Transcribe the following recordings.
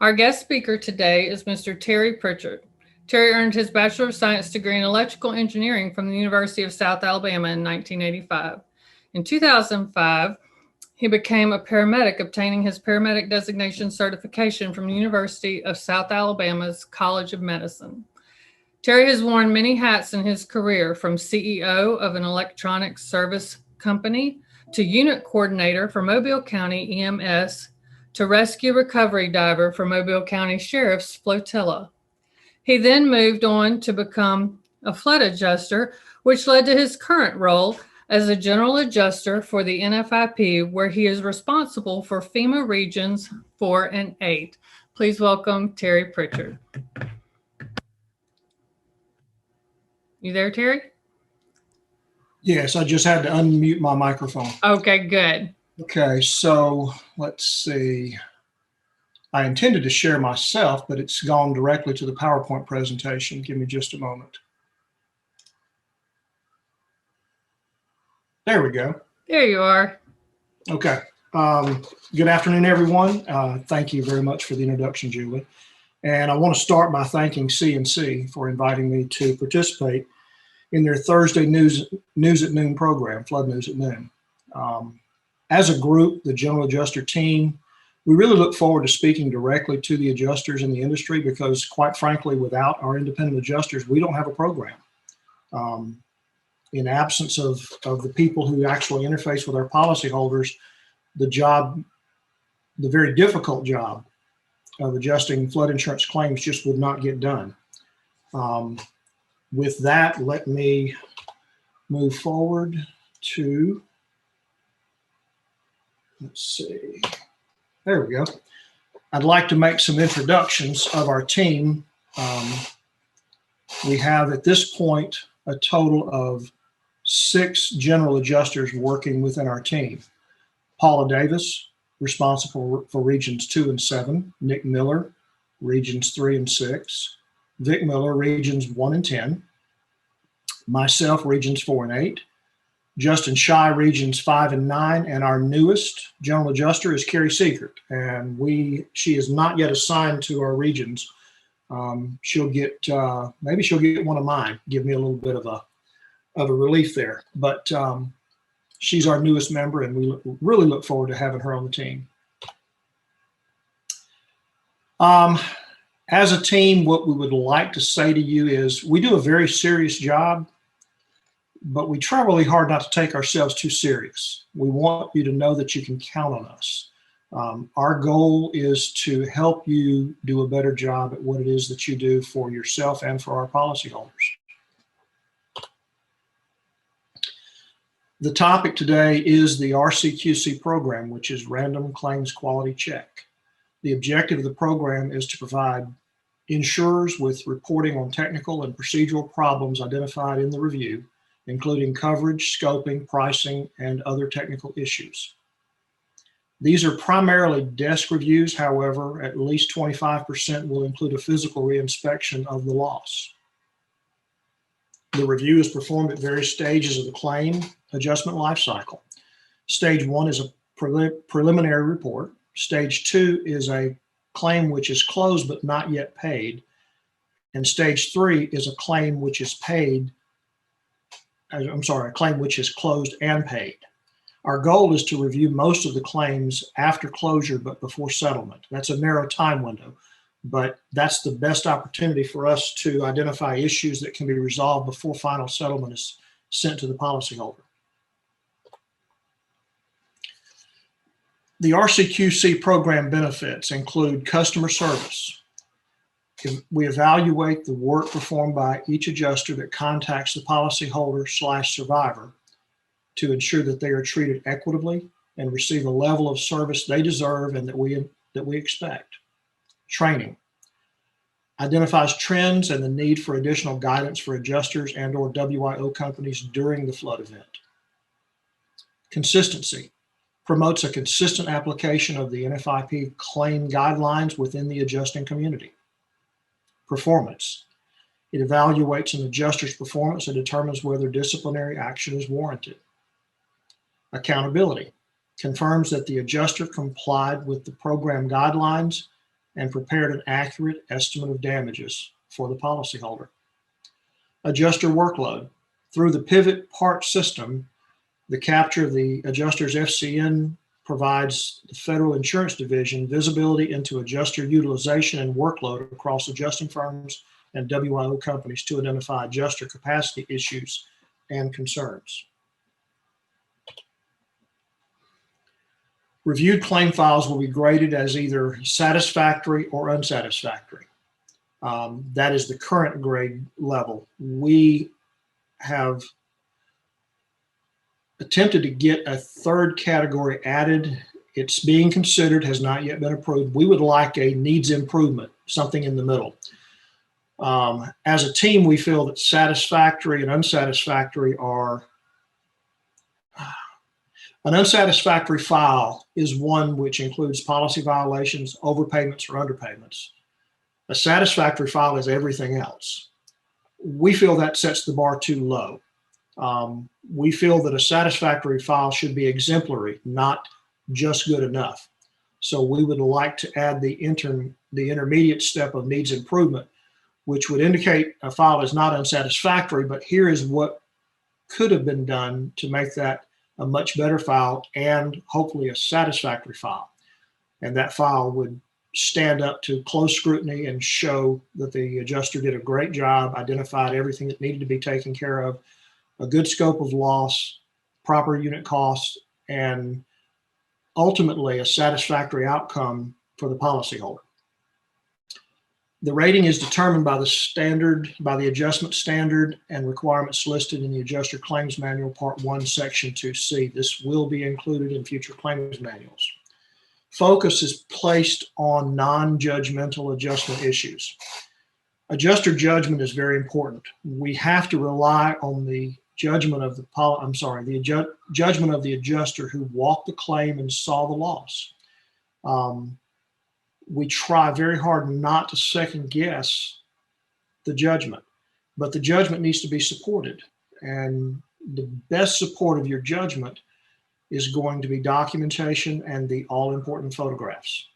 Our guest speaker today is Mr. Terry Prichard. Terry earned his Bachelor of Science degree in Electrical Engineering from the University of South Alabama in 1985. In 2005, he became a paramedic, obtaining his paramedic designation certification from the University of South Alabama's College of Medicine. Terry has worn many hats in his career, from CEO of an electronic service company to unit coordinator for Mobile County EMS to rescue recovery diver for Mobile County Sheriff's Flotilla. He then moved on to become a flood adjuster, which led to his current role as a general adjuster for the NFIP, where he is responsible for FEMA regions 4 and 8. Please welcome Terry Prichard. You there, Terry? Yes, I just had to unmute my microphone. Okay, good. Okay, so let's see. I intended to share myself, but it's gone directly to the PowerPoint presentation. Give me just a moment. There we go. There you are. Okay. Good afternoon, everyone. Thank you very much for the introduction, Julie. And I want to start by thanking CNC for inviting me to participate in their Thursday News at Noon program, Flood News at Noon. As a group, the General Adjuster team, we really look forward to speaking directly to the adjusters in the industry because, quite frankly, without our independent adjusters, we don't have a program. In absence of the people who actually interface with our policyholders, the very difficult job of adjusting flood insurance claims just would not get done. With that, let me move forward to, let's see, there we go. I'd like to make some introductions of our team. We have at this point a total of 6 general adjusters working within our team. Paula Davis, responsible for regions 2 and 7, Nick Miller, regions 3 and 6, Vic Miller, regions 1 and 10, myself, regions 4 and 8, Justin Shy, regions 5 and 9, and our newest general adjuster is Carrie Seekert, and she is not yet assigned to our regions. She'll get maybe she'll get one of mine, give me a little bit of a relief there, but she's our newest member, and we really look forward to having her on the team. As a team, what we would like to say to you is we do a very serious job, but we try really hard not to take ourselves too serious. We want you to know that you can count on us. Our goal is to help you do a better job at what it is that you do for yourself and for our policyholders. The topic today is the Rcqc program, which is Random Claims Quality Check. The objective of the program is to provide insurers with reporting on technical and procedural problems identified in the review, including coverage, scoping, pricing, and other technical issues. These are primarily desk reviews. However, at least 25% will include a physical reinspection of the loss. The review is performed at various stages of the claim adjustment life cycle. Stage 1 is a preliminary report. Stage 2 is a claim which is closed but not yet paid. And stage 3 is a claim which is paid, a claim which is closed and paid. Our goal is to review most of the claims after closure but before settlement. That's a narrow time window, but that's the best opportunity for us to identify issues that can be resolved before final settlement is sent to the policyholder. The Rcqc program benefits include customer service. We evaluate the work performed by each adjuster that contacts the policyholder/survivor to ensure that they are treated equitably and receive a level of service they deserve and that we expect. Training identifies trends and the need for additional guidance for adjusters and/or WIO companies during the flood event. Consistency promotes a consistent application of the NFIP claim guidelines within the adjusting community. Performance. It evaluates an adjuster's performance and determines whether disciplinary action is warranted. Accountability confirms that the adjuster complied with the program guidelines and prepared an accurate estimate of damages for the policyholder. Adjuster workload. Through the pivot part system, the capture of the adjuster's FCN provides the Federal Insurance Division visibility into adjuster utilization and workload across adjusting firms and WIO companies to identify adjuster capacity issues and concerns. Reviewed claim files will be graded as either satisfactory or unsatisfactory. That is the current grade level. We have attempted to get a third category added. It's being considered, has not yet been approved. We would like a needs improvement, something in the middle. As a team, we feel that satisfactory and unsatisfactory are, an unsatisfactory file is one which includes policy violations, overpayments, or underpayments. A satisfactory file is everything else. We feel that sets the bar too low. We feel that a satisfactory file should be exemplary, not just good enough. So we would like to add the intermediate step of needs improvement, which would indicate a file is not unsatisfactory, but here is what could have been done to make that a much better file and hopefully a satisfactory file. And that file would stand up to close scrutiny and show that the adjuster did a great job, identified everything that needed to be taken care of, a good scope of loss, proper unit costs, and ultimately a satisfactory outcome for the policyholder. The rating is determined by the adjustment standard and requirements listed in the Adjuster Claims Manual, Part 1, Section 2C. This will be included in future claims manuals. Focus is placed on non-judgmental adjustment issues. Adjuster judgment is very important. We have to rely on the judgment of the judgment of the adjuster who walked the claim and saw the loss. We try very hard not to second guess the judgment, but the judgment needs to be supported. And the best support of your judgment is going to be documentation and the all-important photographs.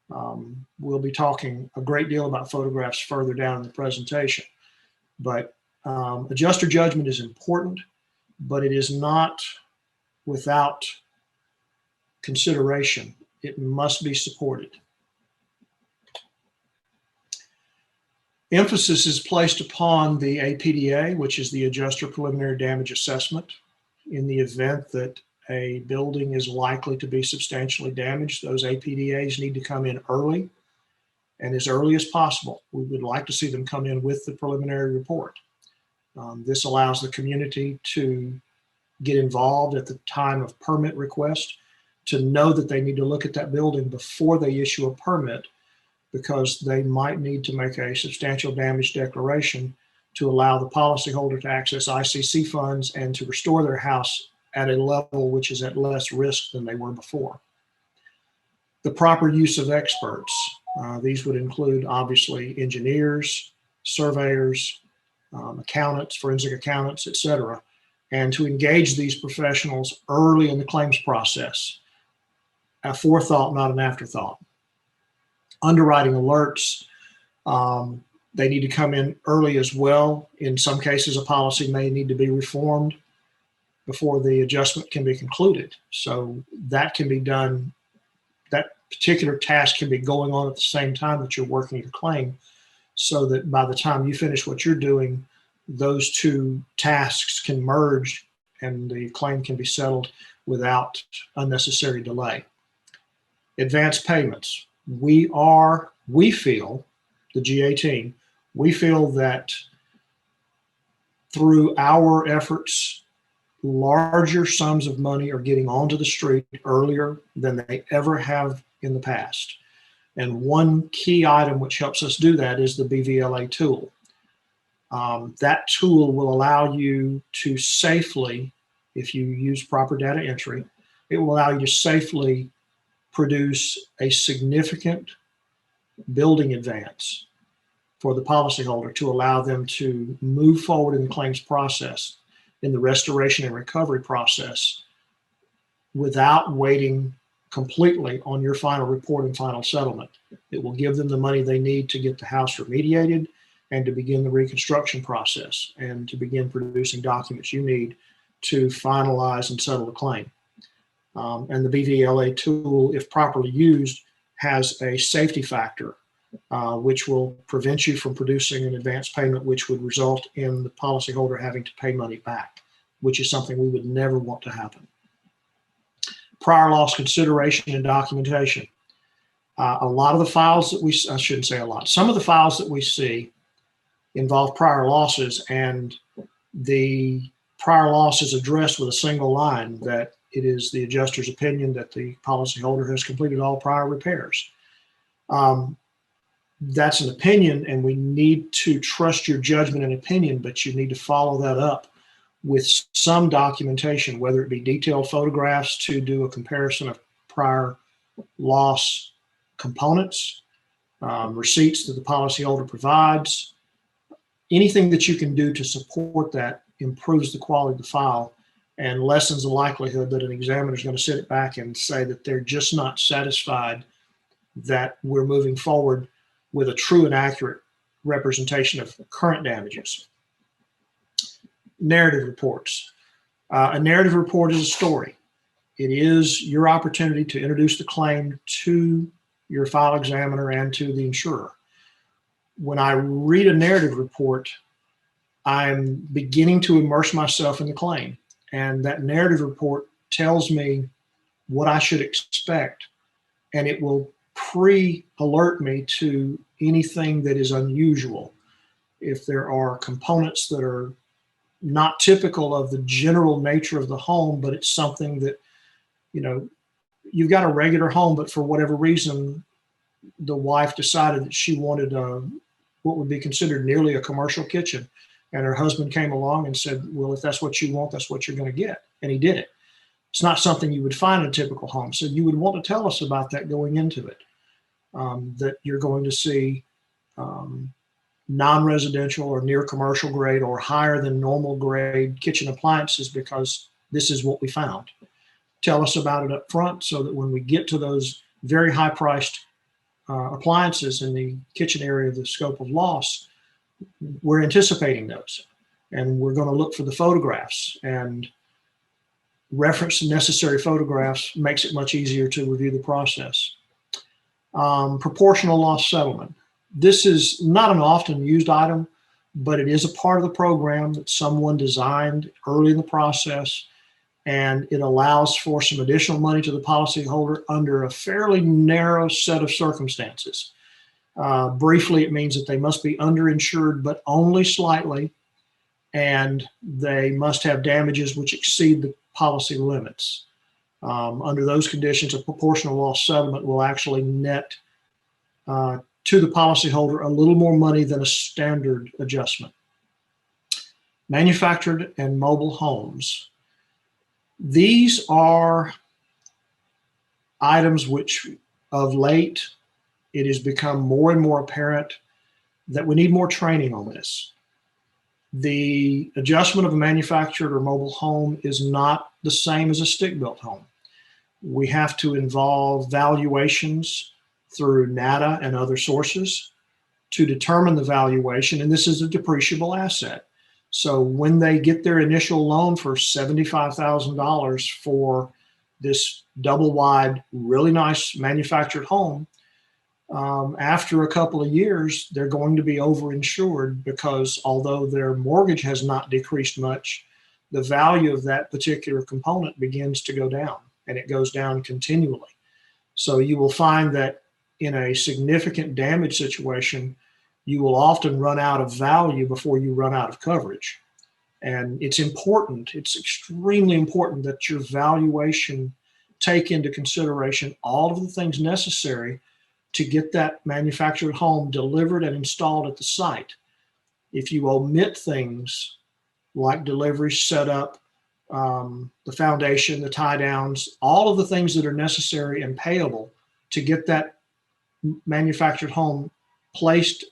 We'll be talking a great deal about photographs further down in the presentation, but adjuster judgment is important, but it is not without consideration. It must be supported. Emphasis is placed upon the APDA, which is the Adjuster Preliminary Damage Assessment. In the event that a building is likely to be substantially damaged, those APDAs need to come in early and as early as possible. We would like to see them come in with the preliminary report. This allows the community to get involved at the time of permit request, to know that they need to look at that building before they issue a permit, because they might need to make a substantial damage declaration to allow the policyholder to access ICC funds and to restore their house at a level which is at less risk than they were before. The proper use of experts. These would include, obviously, engineers, surveyors, accountants, forensic accountants, etc., and to engage these professionals early in the claims process. A forethought, not an afterthought. Underwriting alerts, they need to come in early as well. In some cases, a policy may need to be reformed before the adjustment can be concluded. So that can be done, that particular task can be going on at the same time that you're working your claim, so that by the time you finish what you're doing, those two tasks can merge and the claim can be settled without unnecessary delay. Advance payments. We feel, the GA team, we feel that through our efforts, larger sums of money are getting onto the street earlier than they ever have in the past. And one key item which helps us do that is the Bvla tool. That tool will allow you to safely, if you use proper data entry, it will allow you to safely produce a significant building advance for the policyholder to allow them to move forward in the claims process, in the restoration and recovery process, without waiting completely on your final report and final settlement. It will give them the money they need to get the house remediated and to begin the reconstruction process and to begin producing documents you need to finalize and settle the claim. And the Bvla tool, if properly used, has a safety factor, which will prevent you from producing an advance payment, which would result in the policyholder having to pay money back, which is something we would never want to happen. Prior loss consideration and documentation. A lot of the files that I shouldn't say a lot, some of the files that we see involve prior losses, and the prior loss is addressed with a single line that it is the adjuster's opinion that the policyholder has completed all prior repairs. That's an opinion, and we need to trust your judgment and opinion, but you need to follow that up with some documentation, whether it be detailed photographs to do a comparison of prior loss components, receipts that the policyholder provides. Anything that you can do to support that improves the quality of the file and lessens the likelihood that an examiner is going to sit it back and say that they're just not satisfied that we're moving forward with a true and accurate representation of current damages. Narrative reports. A narrative report is a story. It is your opportunity to introduce the claim to your file examiner and to the insurer. When I read a narrative report, I'm beginning to immerse myself in the claim. And that narrative report tells me what I should expect, and it will pre-alert me to anything that is unusual. If there are components that are not typical of the general nature of the home, but it's something that, you know, you've got a regular home, but for whatever reason, the wife decided that she wanted what would be considered nearly a commercial kitchen. And her husband came along and said, well, if that's what you want, that's what you're going to get. And he did it. It's not something you would find in a typical home. So you would want to tell us about that going into it, that you're going to see non-residential or near commercial grade or higher than normal grade kitchen appliances because this is what we found. Tell us about it up front so that when we get to those very high priced appliances in the kitchen area of the scope of loss, we're anticipating those, and we're going to look for the photographs, and reference the necessary photographs makes it much easier to review the process. Proportional loss settlement. This is not an often used item, but it is a part of the program that someone designed early in the process, and it allows for some additional money to the policyholder under a fairly narrow set of circumstances. Briefly, it means that they must be underinsured, but only slightly, and they must have damages which exceed the policy limits. Under those conditions, a proportional loss settlement will actually net to the policyholder a little more money than a standard adjustment. Manufactured and mobile homes. These are items which of late it has become more and more apparent that we need more training on this. The adjustment of a manufactured or mobile home is not the same as a stick-built home. We have to involve valuations through NADA and other sources to determine the valuation, and this is a depreciable asset. So when they get their initial loan for $75,000 for this double-wide, really nice manufactured home, after a couple of years, they're going to be overinsured because although their mortgage has not decreased much, the value of that particular component begins to go down, and it goes down continually. So you will find that in a significant damage situation, you will often run out of value before you run out of coverage. And it's important, it's extremely important that your valuation take into consideration all of the things necessary to get that manufactured home delivered and installed at the site. If you omit things like delivery, setup, the foundation, the tie downs, all of the things that are necessary and payable to get that manufactured home placed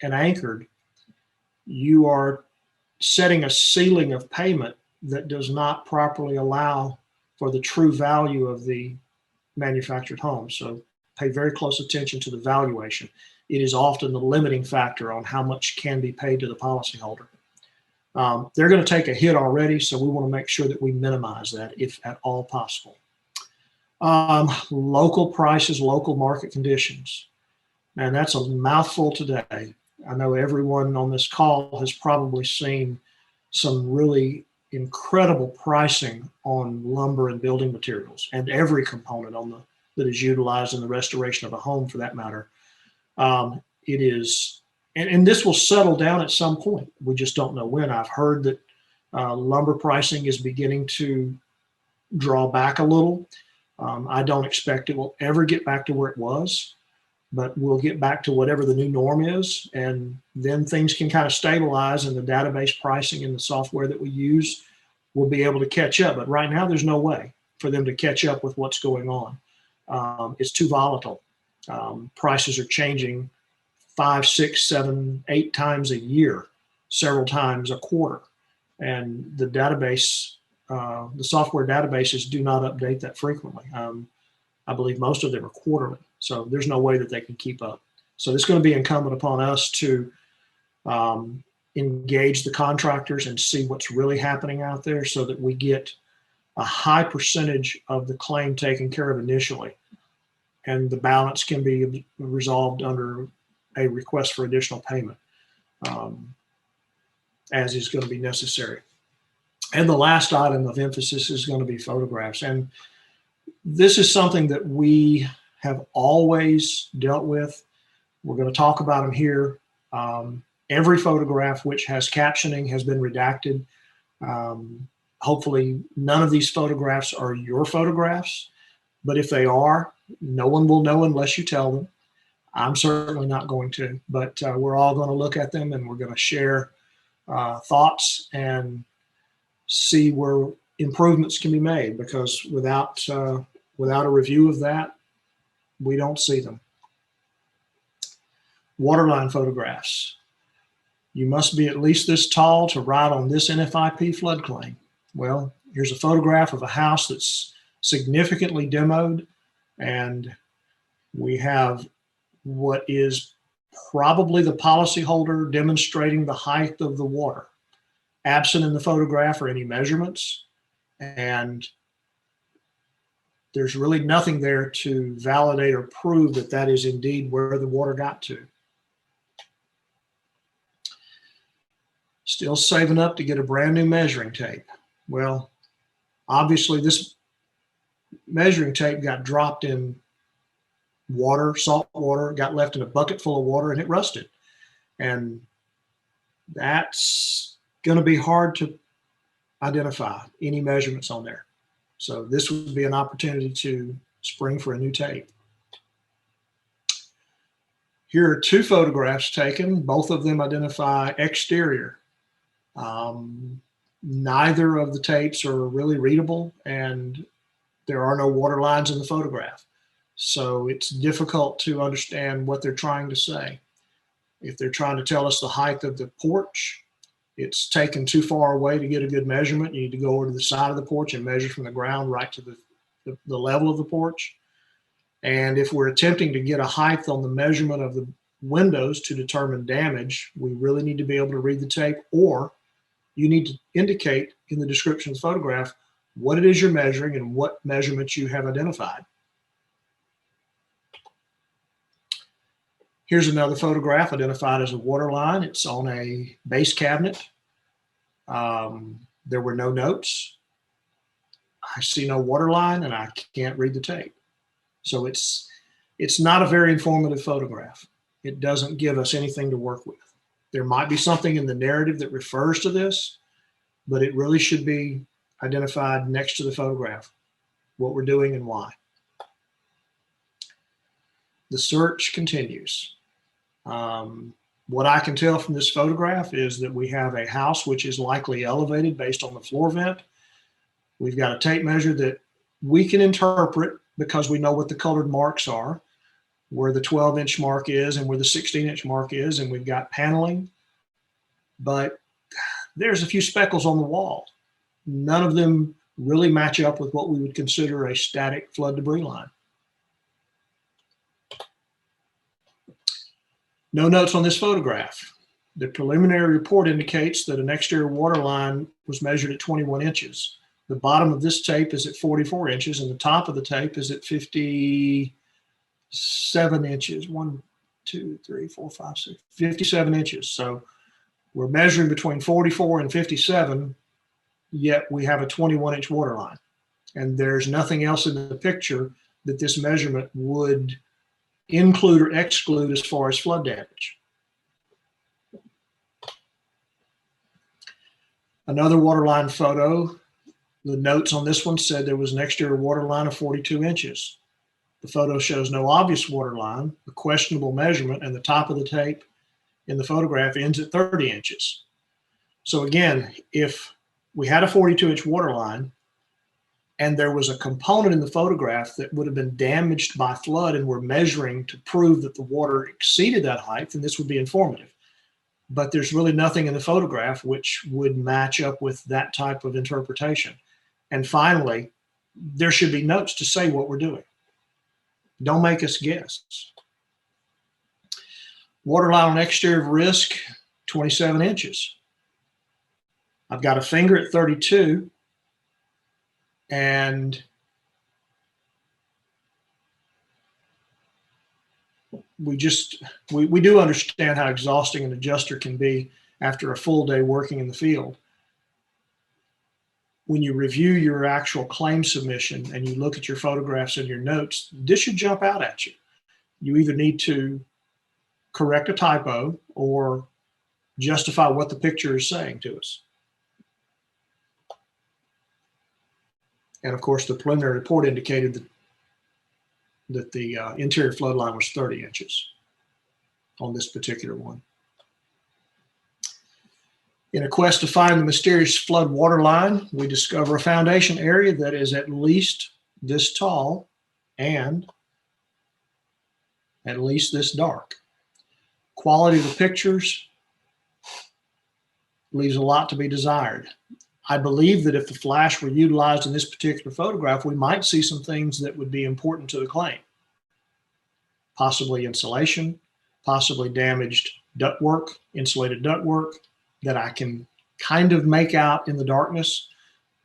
and anchored, you are setting a ceiling of payment that does not properly allow for the true value of the manufactured homes. So pay very close attention to the valuation. It is often the limiting factor on how much can be paid to the policyholder. They're going to take a hit already, so we want to make sure that we minimize that if at all possible. Local prices, local market conditions. Man, that's a mouthful today. I know everyone on this call has probably seen some really incredible pricing on lumber and building materials, and every component that is utilized in the restoration of a home, for that matter. It is, and this will settle down at some point. We just don't know when. I've heard that lumber pricing is beginning to draw back a little. I don't expect it will ever get back to where it was, but we'll get back to whatever the new norm is, and then things can kind of stabilize, and the database pricing and the software that we use will be able to catch up. But right now, there's no way for them to catch up with what's going on. It's too volatile. Prices are changing 5, 6, 7, 8 times a year, several times a quarter, and the database, the software databases do not update that frequently. I believe most of them are quarterly, so there's no way that they can keep up. So it's going to be incumbent upon us to engage the contractors and see what's really happening out there, so that we get a high percentage of the claim taken care of initially, and the balance can be resolved under a request for additional payment, as is going to be necessary. And the last item of emphasis is going to be photographs. And this is something that we have always dealt with. We're going to talk about them here. Every photograph which has captioning has been redacted. Hopefully none of these photographs are your photographs, but if they are, no one will know unless you tell them. I'm certainly not going to, but we're all going to look at them, and we're going to share thoughts and see where improvements can be made, because without a review of that, we don't see them. Waterline photographs. You must be at least this tall to ride on this NFIP floodplain. Well, here's a photograph of a house that's significantly demoed, and we have what is probably the policyholder demonstrating the height of the water. Absent in the photograph are any measurements, and there's really nothing there to validate or prove that that is indeed where the water got to. Still saving up to get a brand new measuring tape. Well, obviously this measuring tape got dropped in water, salt water, got left in a bucket full of water, and it rusted. And that's going to be hard to identify any measurements on there. So this would be an opportunity to spring for a new tape. Here are 2 photographs taken. Both of them identify exterior. Neither of the tapes are really readable, and there are no water lines in the photograph. So it's difficult to understand what they're trying to say. If they're trying to tell us the height of the porch, it's taken too far away to get a good measurement. You need to go over to the side of the porch and measure from the ground right to the level of the porch. And if we're attempting to get a height on the measurement of the windows to determine damage, we really need to be able to read the tape, or you need to indicate in the description of the photograph what it is you're measuring and what measurements you have identified. Here's another photograph identified as a water line. It's on a base cabinet. There were no notes. I see no water line, and I can't read the tape. So it's not a very informative photograph. It doesn't give us anything to work with. There might be something in the narrative that refers to this, but it really should be identified next to the photograph, what we're doing and why. The search continues. What I can tell from this photograph is that we have a house which is likely elevated based on the floor vent. We've got a tape measure that we can interpret because we know what the colored marks are, where the 12-inch mark is and where the 16-inch mark is, and we've got paneling, but there's a few speckles on the wall. None of them really match up with what we would consider a static flood debris line. No notes on this photograph. The preliminary report indicates that an exterior water line was measured at 21 inches. The bottom of this tape is at 44 inches, and the top of the tape is at 57 inches. 1, 2, 3, 4, 5, 6, 57 inches. So we're measuring between 44 and 57, yet we have a 21-inch water line. And there's nothing else in the picture that this measurement would include or exclude as far as flood damage. Another waterline photo, the notes on this one said there was an exterior water line of 42 inches. The photo shows no obvious water line, a questionable measurement, and the top of the tape in the photograph ends at 30 inches. So again, if we had a 42-inch water line and there was a component in the photograph that would have been damaged by flood and we're measuring to prove that the water exceeded that height, then this would be informative. But there's really nothing in the photograph which would match up with that type of interpretation. And finally, there should be notes to say what we're doing. Don't make us guess. Waterline on exterior of risk, 27 inches. I've got a finger at 32, and we do understand how exhausting an adjuster can be after a full day working in the field. When you review your actual claim submission and you look at your photographs and your notes, this should jump out at you. You either need to correct a typo or justify what the picture is saying to us. And of course, the preliminary report indicated that the interior flood line was 30 inches on this particular one. In a quest to find the mysterious flood water line, we discover a foundation area that is at least this tall and at least this dark. Quality of the pictures leaves a lot to be desired. I believe that if the flash were utilized in this particular photograph, we might see some things that would be important to the claim. Possibly insulation, possibly damaged ductwork, insulated ductwork that I can kind of make out in the darkness,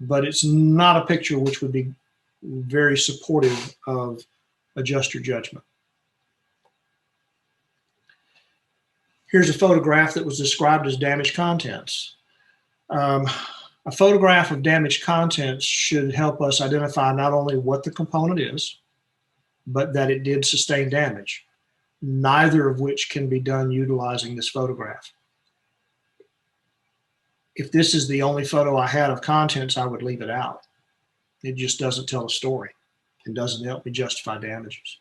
but it's not a picture which would be very supportive of adjuster judgment. Here's a photograph that was described as damaged contents. A photograph of damaged contents should help us identify not only what the component is, but that it did sustain damage, neither of which can be done utilizing this photograph. If this is the only photo I had of contents, I would leave it out. It just doesn't tell a story. It doesn't help me justify damages.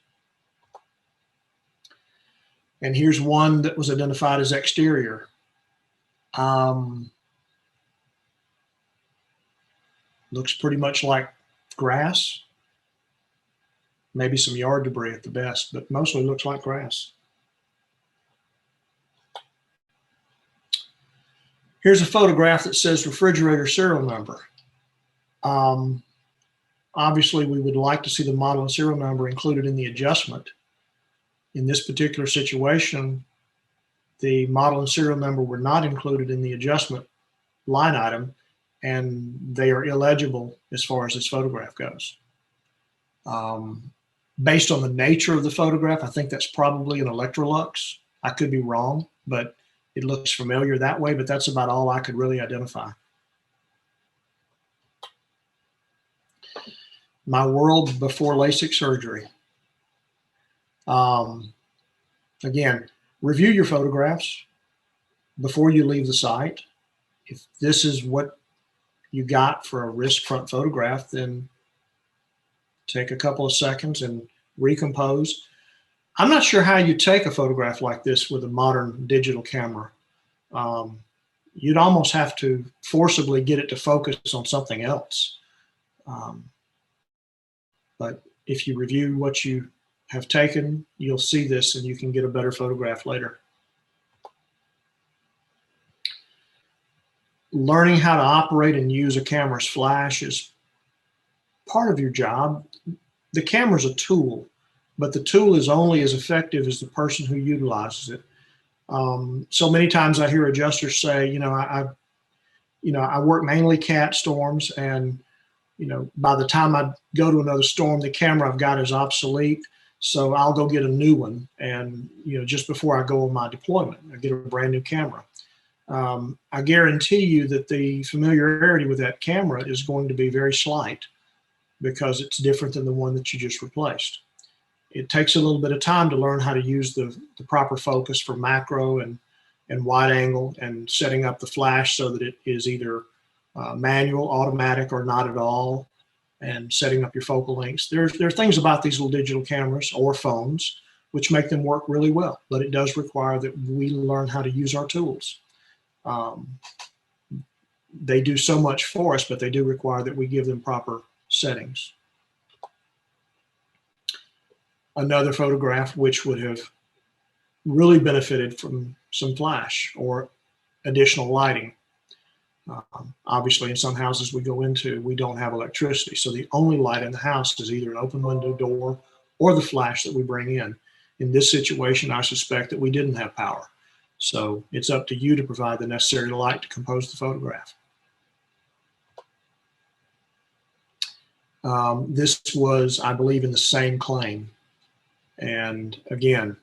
And here's one that was identified as exterior. Looks pretty much like grass, maybe some yard debris at the best, but mostly looks like grass. Here's a photograph that says refrigerator serial number. Obviously, we would like to see the model and serial number included in the adjustment. In this particular situation, the model and serial number were not included in the adjustment line item, and they are illegible as far as this photograph goes. Based on the nature of the photograph, I think that's probably an Electrolux. I could be wrong, but it looks familiar that way, but that's about all I could really identify. My world before LASIK surgery. Again, review your photographs before you leave the site. If this is what you got for a wrist front photograph, then take a couple of seconds and recompose. I'm not sure how you take a photograph like this with a modern digital camera. You'd almost have to forcibly get it to focus on something else. But if you review what you have taken, you'll see this and you can get a better photograph later. Learning how to operate and use a camera's flash is part of your job. The camera's a tool, but the tool is only as effective as the person who utilizes it. So many times I hear adjusters say, I work mainly cat storms, and by the time I go to another storm, the camera I've got is obsolete. So I'll go get a new one, and just before I go on my deployment, I get a brand new camera. I guarantee you that the familiarity with that camera is going to be very slight, because it's different than the one that you just replaced. It takes a little bit of time to learn how to use the proper focus for macro and wide angle, and setting up the flash so that it is either manual, automatic, or not at all, and setting up your focal lengths. There are things about these little digital cameras or phones which make them work really well, but it does require that we learn how to use our tools. They do so much for us, but they do require that we give them proper settings. Another photograph which would have really benefited from some flash or additional lighting. Obviously, in some houses we go into, we don't have electricity, so the only light in the house is either an open window door or the flash that we bring in. In this situation, I suspect that we didn't have power, so it's up to you to provide the necessary light to compose the photograph. This was, I believe, in the same claim, and again,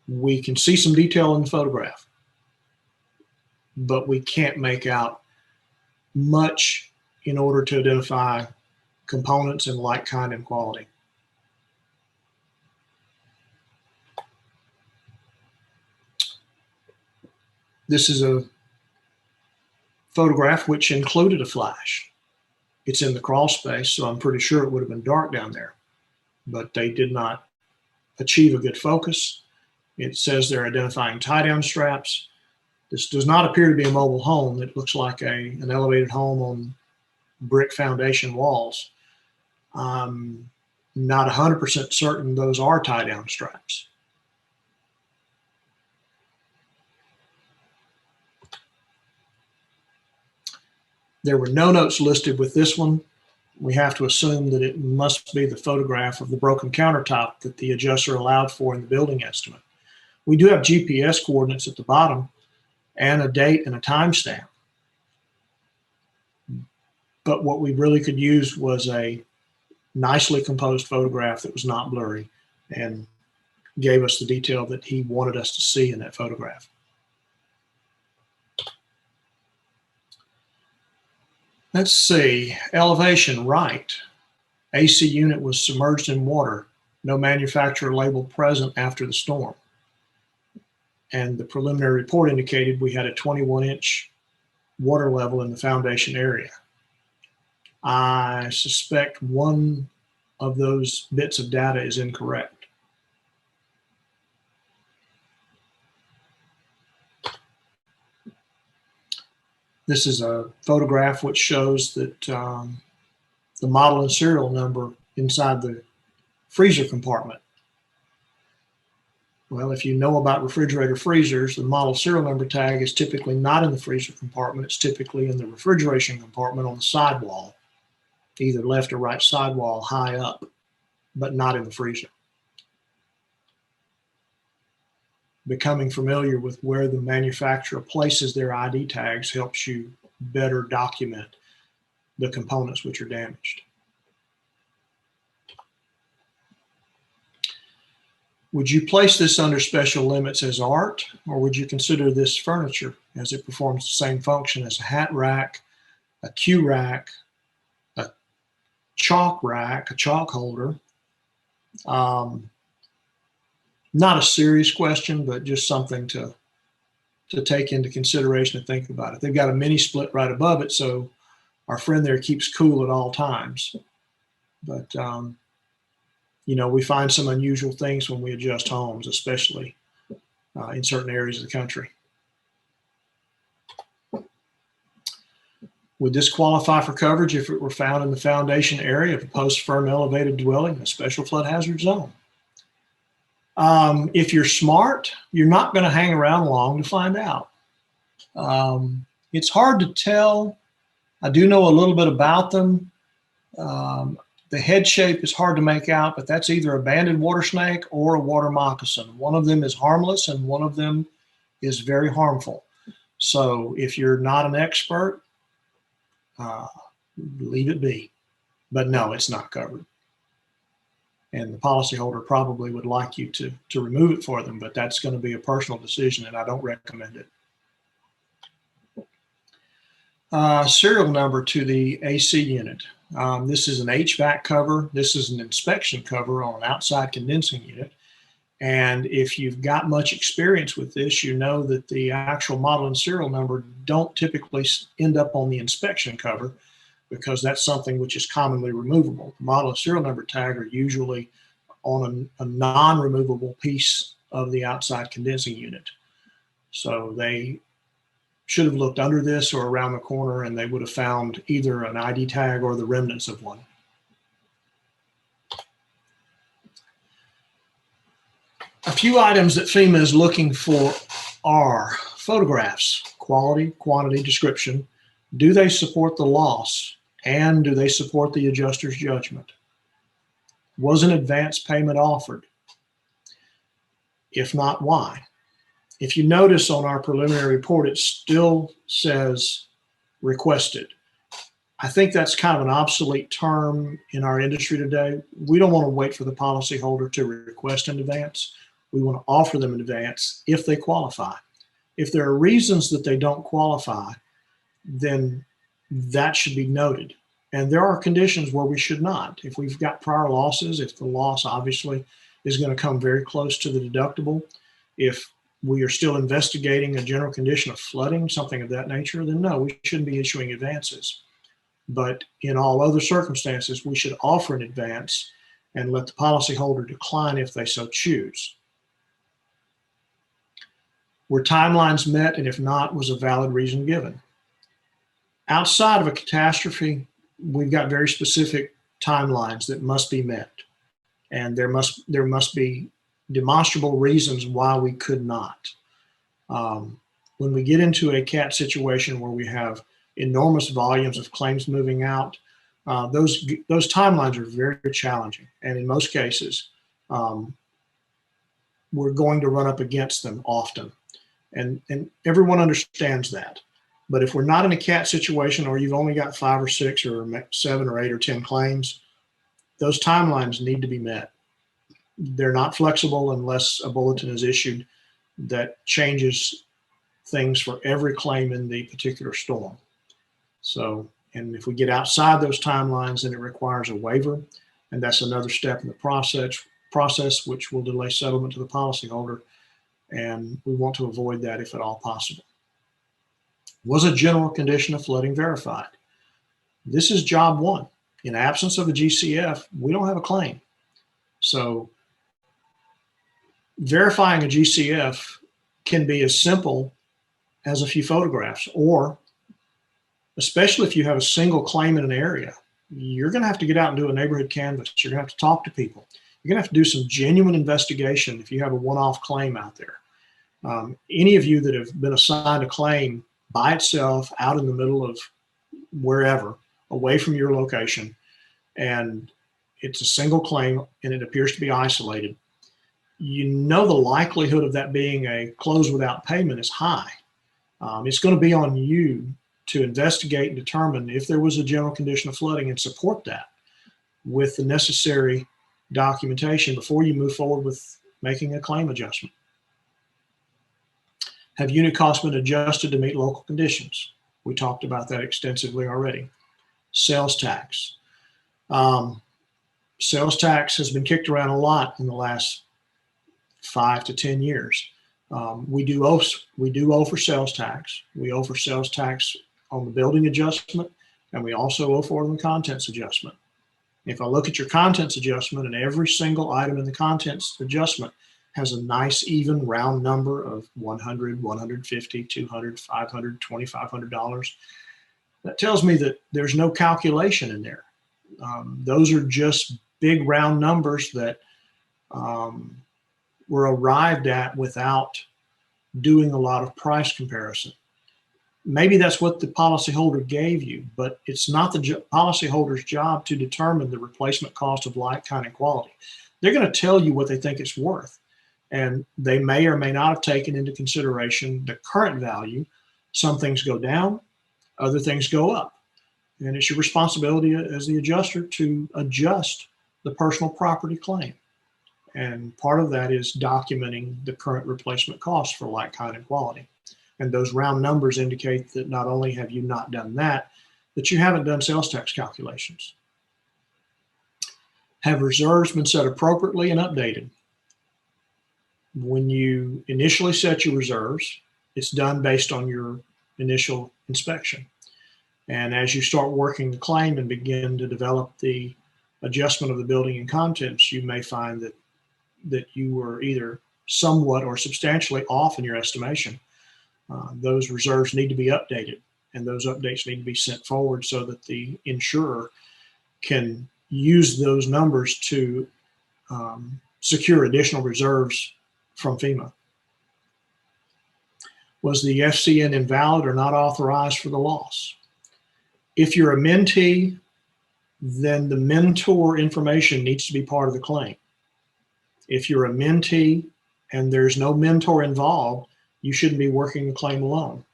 we can see some detail in the photograph, but we can't make out much in order to identify components in light, kind, and quality. This is a photograph which included a flash. It's in the crawl space, so I'm pretty sure it would have been dark down there, but they did not achieve a good focus. It says they're identifying tie-down straps. This does not appear to be a mobile home. It looks like an elevated home on brick foundation walls. I'm not 100% certain those are tie-down straps. There were no notes listed with this one. We have to assume that it must be the photograph of the broken countertop that the adjuster allowed for in the building estimate. We do have GPS coordinates at the bottom and a date and a timestamp. But what we really could use was a nicely composed photograph that was not blurry and gave us the detail that he wanted us to see in that photograph. Let's see, elevation, right. AC unit was submerged in water. No manufacturer label present after the storm. And the preliminary report indicated we had a 21-inch water level in the foundation area. I suspect one of those bits of data is incorrect. This is a photograph which shows that the model and serial number inside the freezer compartment. Well, if you know about refrigerator freezers, the model serial number tag is typically not in the freezer compartment. It's typically in the refrigeration compartment on the sidewall, either left or right sidewall high up, but not in the freezer. Becoming familiar with where the manufacturer places their ID tags helps you better document the components which are damaged. Would you place this under special limits as art, or would you consider this furniture, as it performs the same function as a hat rack, a cue rack, a chalk rack, a chalk holder? Not a serious question, but just something to take into consideration and think about it. They've got a mini split right above it, so our friend there keeps cool at all times. But you know, we find some unusual things when we adjust homes, especially in certain areas of the country. Would this qualify for coverage if it were found in the foundation area of a post-firm elevated dwelling in a special flood hazard zone? If you're smart, you're not going to hang around long to find out. It's hard to tell. I do know a little bit about them. The head shape is hard to make out, but that's either a banded water snake or a water moccasin. One of them is harmless and one of them is very harmful. So if you're not an expert, leave it be. But no, it's not covered. And the policyholder probably would like you to remove it for them, but that's going to be a personal decision, and I don't recommend it. Serial number to the AC unit. This is an HVAC cover. This is an inspection cover on an outside condensing unit. And if you've got much experience with this, you know that the actual model and serial number don't typically end up on the inspection cover, because that's something which is commonly removable. The model and serial number tag are usually on a non-removable piece of the outside condensing unit. So they should have looked under this or around the corner, and they would have found either an ID tag or the remnants of one. A few items that FEMA is looking for are photographs, quality, quantity, description. Do they support the loss? And do they support the adjuster's judgment? Was an advance payment offered? If not, why? If you notice on our preliminary report, it still says requested. I think that's kind of an obsolete term in our industry today. We don't want to wait for the policyholder to request in advance. We want to offer them in advance if they qualify. If there are reasons that they don't qualify, then that should be noted. And there are conditions where we should not. If we've got prior losses, if the loss obviously is going to come very close to the deductible, if we are still investigating a general condition of flooding, something of that nature, then no, we shouldn't be issuing advances. But in all other circumstances, we should offer an advance and let the policyholder decline if they so choose. Were timelines met, and if not, was a valid reason given? Outside of a catastrophe, we've got very specific timelines that must be met, and there must be demonstrable reasons why we could not. When we get into a CAT situation where we have enormous volumes of claims moving out, those timelines are very challenging, and in most cases, we're going to run up against them often, and everyone understands that. But if we're not in a CAT situation, or you've only got 5 or 6 or 7 or 8 or 10 claims, those timelines need to be met. They're not flexible unless a bulletin is issued that changes things for every claim in the particular storm. So, and if we get outside those timelines, then it requires a waiver, and that's another step in the process which will delay settlement to the policyholder, and we want to avoid that if at all possible. Was a general condition of flooding verified? This is job one. In absence of a GCF, we don't have a claim. So verifying a GCF can be as simple as a few photographs, or especially if you have a single claim in an area, you're going to have to get out and do a neighborhood canvass. You're going to have to talk to people. You're going to have to do some genuine investigation if you have a one-off claim out there. Any of you that have been assigned a claim by itself out in the middle of wherever, away from your location, and it's a single claim and it appears to be isolated, you know the likelihood of that being a close without payment is high. It's going to be on you to investigate and determine if there was a general condition of flooding and support that with the necessary documentation before you move forward with making a claim adjustment. Have unit costs been adjusted to meet local conditions? We talked about that extensively already. Sales tax. Sales tax has been kicked around a lot in the last 5 to 10 years. We do owe for sales tax. We owe for sales tax on the building adjustment, and we also owe for the contents adjustment. If I look at your contents adjustment, and every single item in the contents adjustment has a nice even round number of $100, $150, $200, $500, $2,500, that tells me that there's no calculation in there. Those are just big round numbers that were arrived at without doing a lot of price comparison. Maybe that's what the policyholder gave you, but it's not the policyholder's job to determine the replacement cost of like, kind, and quality. They're going to tell you what they think it's worth. And they may or may not have taken into consideration the current value. Some things go down, other things go up. And it's your responsibility as the adjuster to adjust the personal property claim. And part of that is documenting the current replacement cost for like, kind, and quality. And those round numbers indicate that not only have you not done that, but you haven't done sales tax calculations. Have reserves been set appropriately and updated? When you initially set your reserves, it's done based on your initial inspection. And as you start working the claim and begin to develop the adjustment of the building and contents, you may find that you were either somewhat or substantially off in your estimation. Those reserves need to be updated, and those updates need to be sent forward so that the insurer can use those numbers to secure additional reserves from FEMA. Was the FCN invalid or not authorized for the loss? If you're a mentee, then the mentor information needs to be part of the claim. If you're a mentee and there's no mentor involved, you shouldn't be working the claim alone.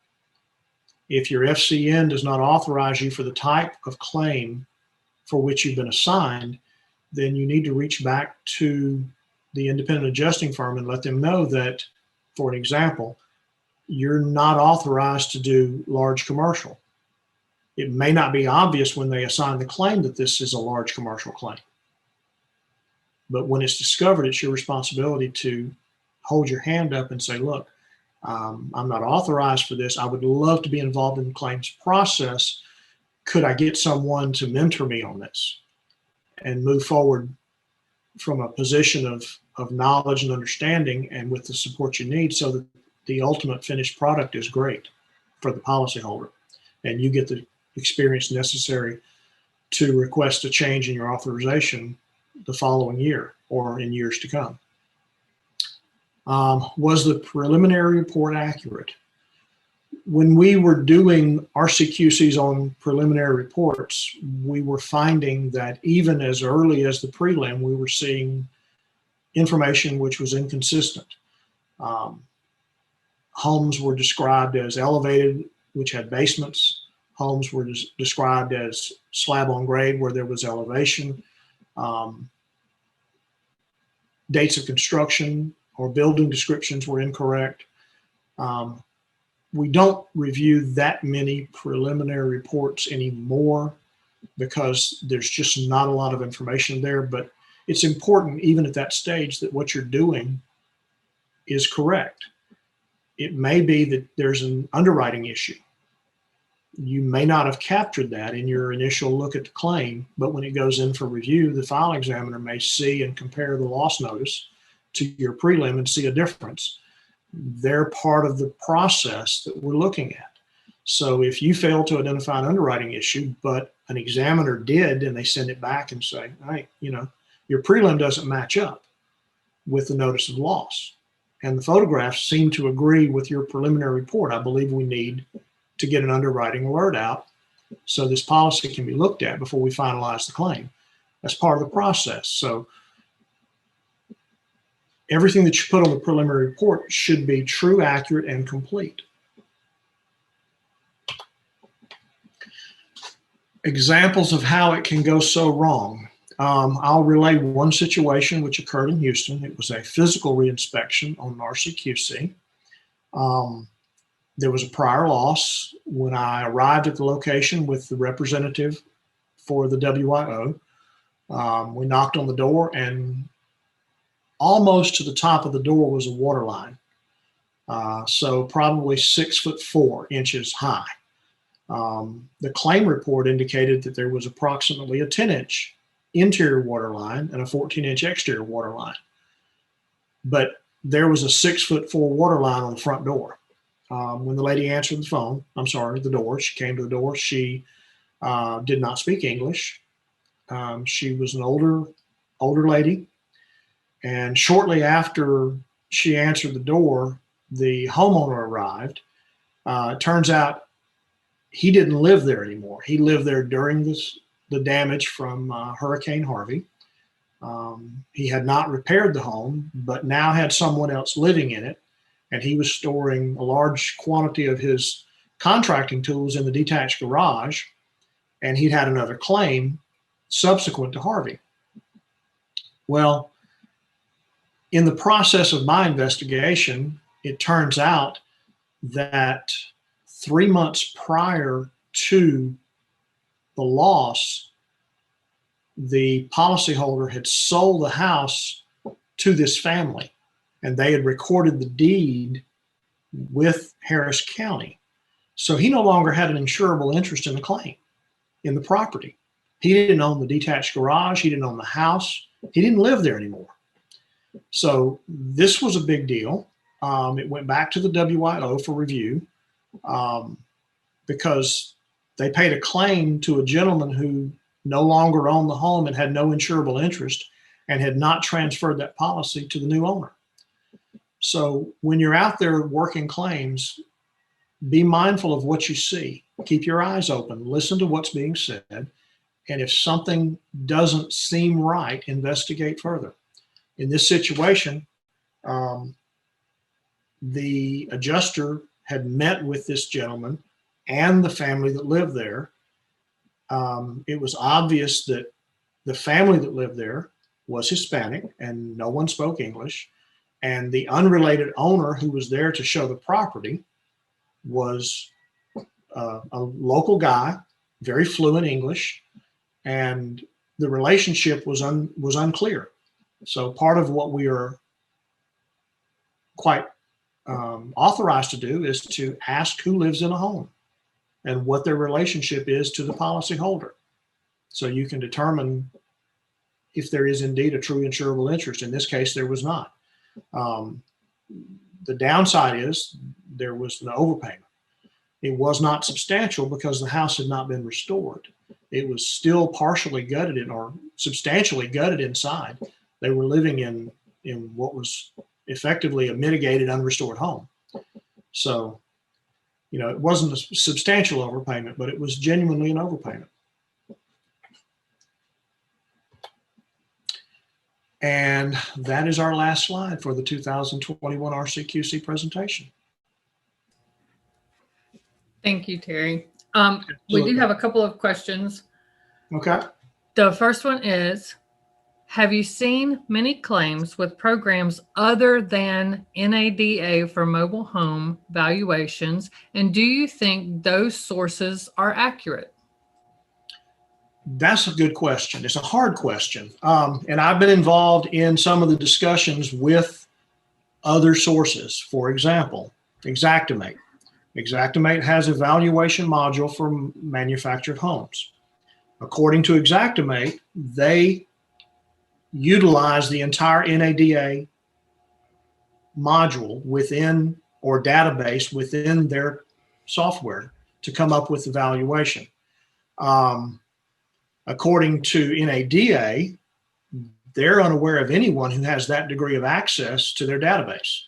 If your FCN does not authorize you for the type of claim for which you've been assigned, then you need to reach back to the independent adjusting firm and let them know that, for an example, you're not authorized to do large commercial. It may not be obvious when they assign the claim that this is a large commercial claim. But when it's discovered, it's your responsibility to hold your hand up and say, look, I'm not authorized for this. I would love to be involved in the claims process. Could I get someone to mentor me on this and move forward from a position of knowledge and understanding and with the support you need so that the ultimate finished product is great for the policyholder and you get the experience necessary to request a change in your authorization the following year or in years to come. Was the preliminary report accurate? When we were doing Rcqcs on preliminary reports, we were finding that even as early as the prelim, we were seeing information which was inconsistent. Homes were described as elevated, which had basements. Homes were described as slab on grade, where there was elevation. Dates of construction or building descriptions were incorrect. We don't review that many preliminary reports anymore because there's just not a lot of information there, but it's important even at that stage that what you're doing is correct. It may be that there's an underwriting issue. You may not have captured that in your initial look at the claim, but when it goes in for review, the file examiner may see and compare the loss notice to your prelim and see a difference. They're part of the process that we're looking at. So if you fail to identify an underwriting issue, but an examiner did, and they send it back and say, hey, your prelim doesn't match up with the notice of loss, and the photographs seem to agree with your preliminary report, I believe we need to get an underwriting alert out so this policy can be looked at before we finalize the claim. That's part of the process. So everything that you put on the preliminary report should be true, accurate, and complete. Examples of how it can go so wrong. I'll relay one situation which occurred in Houston. It was a physical reinspection on Rcqc. There was a prior loss. When I arrived at the location with the representative for the WIO, we knocked on the door, and almost to the top of the door was a water line. So probably 6'4" high. The claim report indicated that there was approximately a 10-inch interior water line and a 14-inch exterior water line. But there was a 6'4" water line on the front door. When the lady answered the door, she came to the door. She did not speak English. She was an older lady. And shortly after she answered the door, the homeowner arrived. It turns out he didn't live there anymore. He lived there during the damage from Hurricane Harvey. He had not repaired the home, but now had someone else living in it, and he was storing a large quantity of his contracting tools in the detached garage, and he'd had another claim subsequent to Harvey. Well, in the process of my investigation, it turns out that 3 months prior to the loss, the policyholder had sold the house to this family, and they had recorded the deed with Harris County. So he no longer had an insurable interest in the claim, in the property. He didn't own the detached garage. He didn't own the house. He didn't live there anymore. So this was a big deal. It went back to the WIO for review because they paid a claim to a gentleman who no longer owned the home and had no insurable interest and had not transferred that policy to the new owner. So when you're out there working claims, be mindful of what you see. Keep your eyes open. Listen to what's being said. And if something doesn't seem right, investigate further. In this situation, the adjuster had met with this gentleman and the family that lived there. It was obvious that the family that lived there was Hispanic and no one spoke English. And the unrelated owner who was there to show the property was a local guy, very fluent English, and the relationship was unclear. So part of what we are quite authorized to do is to ask who lives in a home and what their relationship is to the policyholder. So you can determine if there is indeed a true insurable interest. In this case, there was not. The downside is there was an overpayment. It was not substantial because the house had not been restored. It was still partially gutted or substantially gutted inside. They were living in what was effectively a mitigated, unrestored home. So, it wasn't a substantial overpayment, but it was genuinely an overpayment. And that is our last slide for the 2021 Rcqc presentation. Thank you, Terry. We do have a couple of questions. Okay. The first one is, have you seen many claims with programs other than NADA for mobile home valuations? And do you think those sources are accurate? That's a good question. It's a hard question. And I've been involved in some of the discussions with other sources. For example, Xactimate. Xactimate has a valuation module for manufactured homes. According to Xactimate, they utilize the entire NADA module within or database within their software to come up with the valuation. According to NADA, they're unaware of anyone who has that degree of access to their database.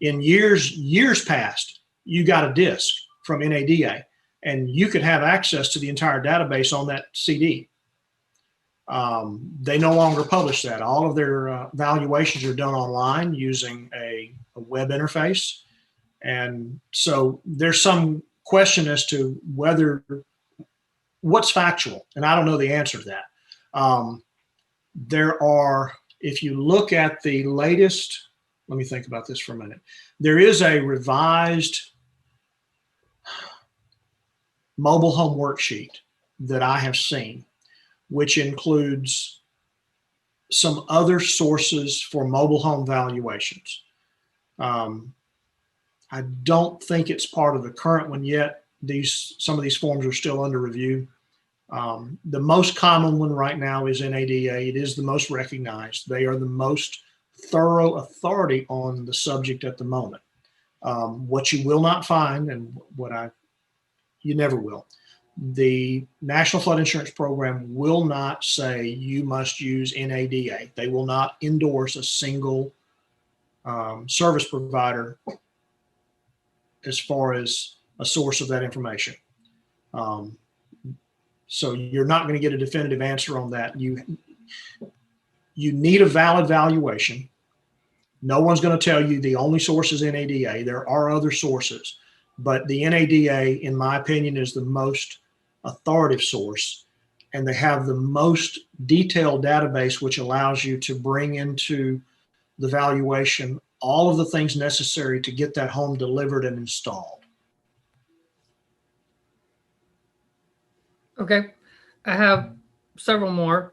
In years past, you got a disk from NADA and you could have access to the entire database on that CD. They no longer publish that. All of their valuations are done online using a web interface. And so there's some question as to what's factual, and I don't know the answer to that. There are, if you look at the latest, let me think about this for a minute. There is a revised mobile home worksheet that I have seen, which includes some other sources for mobile home valuations. I don't think it's part of the current one yet. Some of these forms are still under review. The most common one right now is NADA. It is the most recognized. They are the most thorough authority on the subject at the moment. What you will not find, and you never will, the National Flood Insurance Program will not say you must use NADA. They will not endorse a single service provider as far as a source of that information. So you're not going to get a definitive answer on that. you need a valid valuation. No one's going to tell you the only source is NADA. There are other sources, but the NADA, in my opinion, is the most authoritative source, and they have the most detailed database, which allows you to bring into the valuation all of the things necessary to get that home delivered and installed. Okay, I have several more.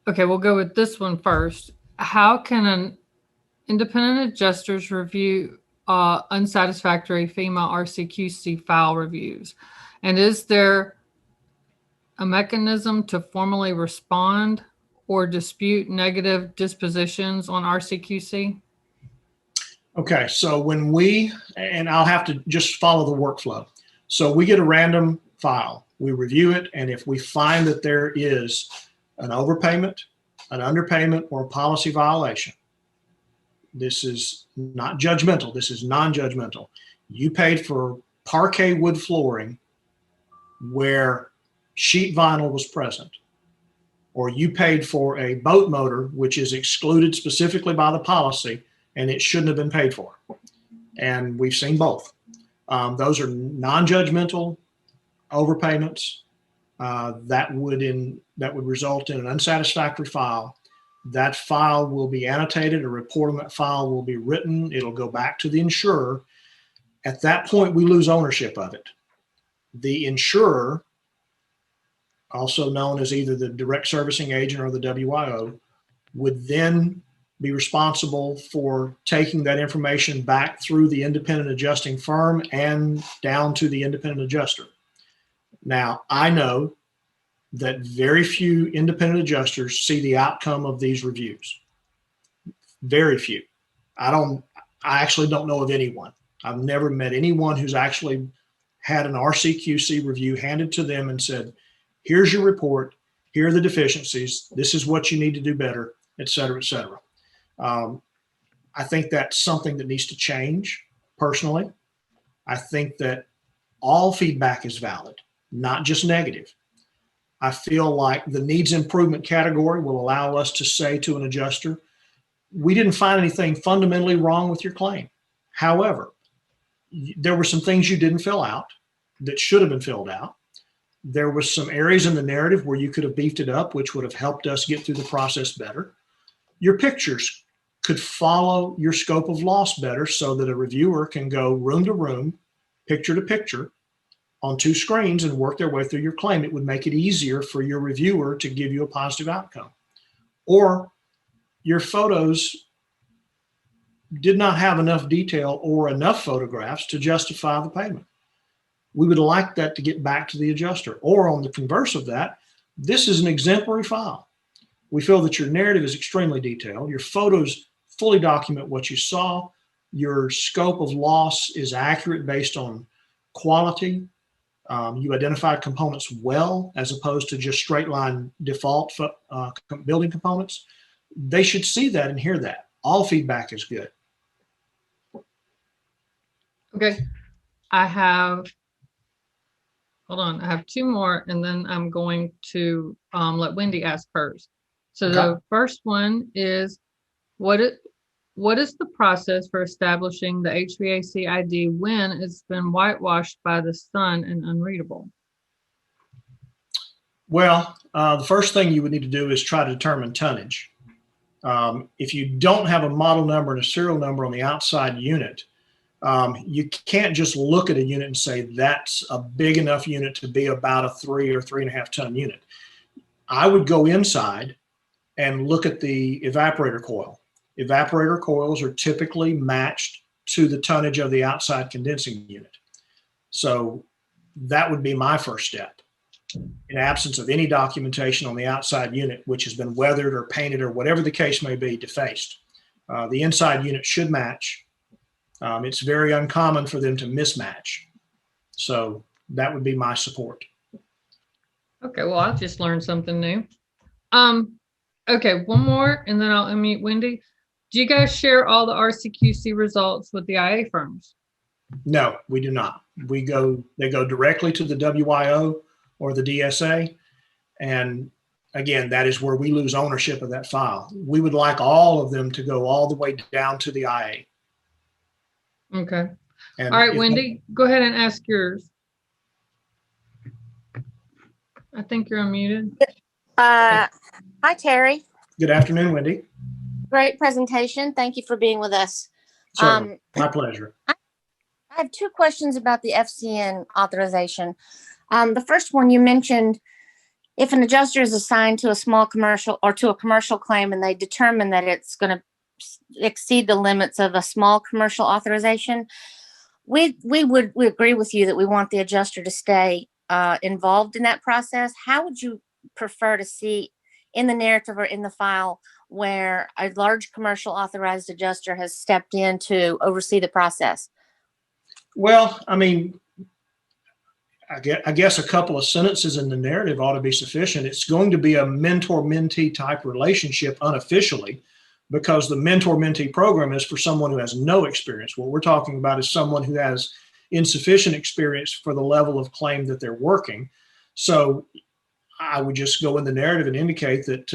Okay, we'll go with this one first. How can an independent adjusters review unsatisfactory FEMA Rcqc file reviews? And is there a mechanism to formally respond or dispute negative dispositions on Rcqc? Okay, so when and I'll have to just follow the workflow. So we get a random file, we review it, and if we find that there is an overpayment, an underpayment, or a policy violation, this is not judgmental, this is non-judgmental. You paid for parquet wood flooring where sheet vinyl was present, or you paid for a boat motor which is excluded specifically by the policy and it shouldn't have been paid for. And we've seen both. Those are non-judgmental overpayments that would result in an unsatisfactory file. That file will be annotated, a report on that file will be written, it'll go back to the insurer. At that point, we lose ownership of it. The insurer, also known as either the direct servicing agent or the WIO, would then be responsible for taking that information back through the independent adjusting firm and down to the independent adjuster. Now, I know that very few independent adjusters see the outcome of these reviews. Very few. I actually don't know of anyone. I've never met anyone who's actually had an Rcqc review handed to them and said, here's your report, here are the deficiencies, this is what you need to do better, et cetera, et cetera. I think that's something that needs to change personally. I think that all feedback is valid, not just negative. I feel like the needs improvement category will allow us to say to an adjuster, we didn't find anything fundamentally wrong with your claim. However, there were some things you didn't fill out that should have been filled out. There were some areas in the narrative where you could have beefed it up, which would have helped us get through the process better. Your pictures could follow your scope of loss better so that a reviewer can go room to room, picture to picture on two screens and work their way through your claim. It would make it easier for your reviewer to give you a positive outcome. Or your photos did not have enough detail or enough photographs to justify the payment. We would like that to get back to the adjuster. Or on the converse of that, this is an exemplary file. We feel that your narrative is extremely detailed. Your photos fully document what you saw. Your scope of loss is accurate based on quality. You identified components well, as opposed to just straight line default building components. They should see that and hear that. All feedback is good. Okay, I have two more, and then I'm going to let Wendy ask hers. So okay. The first one is, what is the process for establishing the HVAC ID when it's been whitewashed by the sun and unreadable? Well, the first thing you would need to do is try to determine tonnage. If you don't have a model number and a serial number on the outside unit, you can't just look at a unit and say that's a big enough unit to be about a 3 or 3.5 ton unit. I would go inside and look at the evaporator coil. Evaporator coils are typically matched to the tonnage of the outside condensing unit. So that would be my first step. In absence of any documentation on the outside unit, which has been weathered or painted or whatever the case may be, defaced, the inside unit should match. It's very uncommon for them to mismatch. So that would be my support. Okay, well, I've just learned something new. Okay, one more, and then I'll unmute Wendy. Do you guys share all the Rcqc results with the IA firms? No, we do not. They go directly to the WIO or the DSA, and again, that is where we lose ownership of that file. We would like all of them to go all the way down to the IA. Okay. And All right, Wendy, go ahead and ask yours. I think you're unmuted. Hi, Terry. Good afternoon, Wendy. Great presentation. Thank you for being with us. Certainly. My pleasure. I have two questions about the FCN authorization. The first one, you mentioned if an adjuster is assigned to a small commercial or to a commercial claim and they determine that it's going to exceed the limits of a small commercial authorization, we agree with you that we want the adjuster to stay involved in that process. How would you prefer to see in the narrative or in the file where a large commercial authorized adjuster has stepped in to oversee the process? Well, I mean, I guess a couple of sentences in the narrative ought to be sufficient. It's going to be a mentor-mentee type relationship unofficially, because the mentor-mentee program is for someone who has no experience. What we're talking about is someone who has insufficient experience for the level of claim that they're working. So I would just go in the narrative and indicate that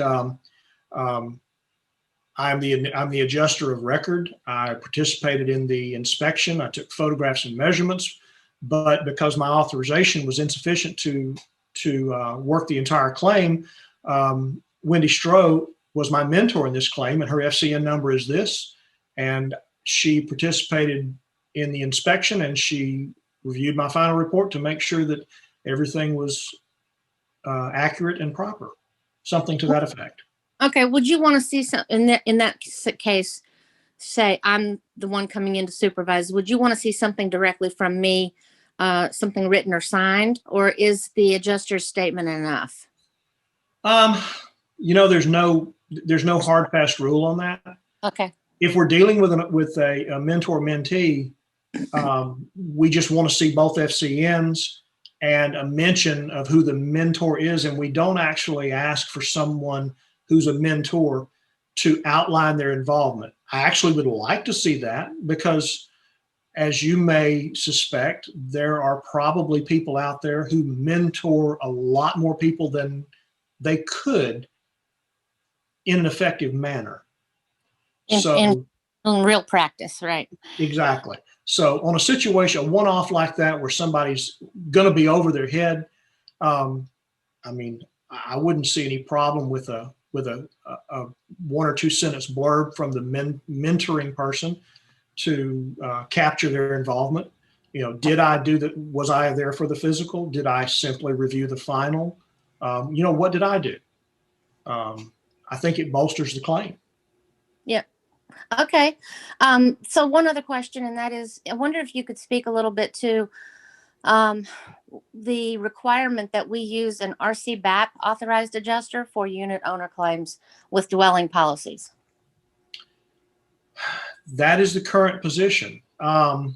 I'm the adjuster of record. I participated in the inspection. I took photographs and measurements, but because my authorization was insufficient to work the entire claim, Wendy Stroh was my mentor in this claim, and her FCN number is this. And she participated in the inspection, and she reviewed my final report to make sure that everything was accurate and proper, something to that effect. Okay. Would you want to see some in that case? Say I'm the one coming in to supervise. Would you want to see something directly from me, something written or signed, or is the adjuster's statement enough? You know, there's no hard fast rule on that. Okay. If we're dealing with a mentor-mentee, we just want to see both FCNs and a mention of who the mentor is, and we don't actually ask for someone who's a mentor to outline their involvement. I actually would like to see that because, as you may suspect, there are probably people out there who mentor a lot more people than they could in an effective manner. In real practice, right? Exactly. So on a situation, a one-off like that, where somebody's going to be over their head, I mean, I wouldn't see any problem with a 1 or 2 sentence blurb from the mentoring person to capture their involvement. You know, did I do that? Was I there for the physical? Did I simply review the final? You know, what did I do? I think it bolsters the claim. Yeah. Okay. So one other question, and that is, I wonder if you could speak a little bit to the requirement that we use an Rcqc authorized adjuster for unit owner claims with dwelling policies. That is the current position. And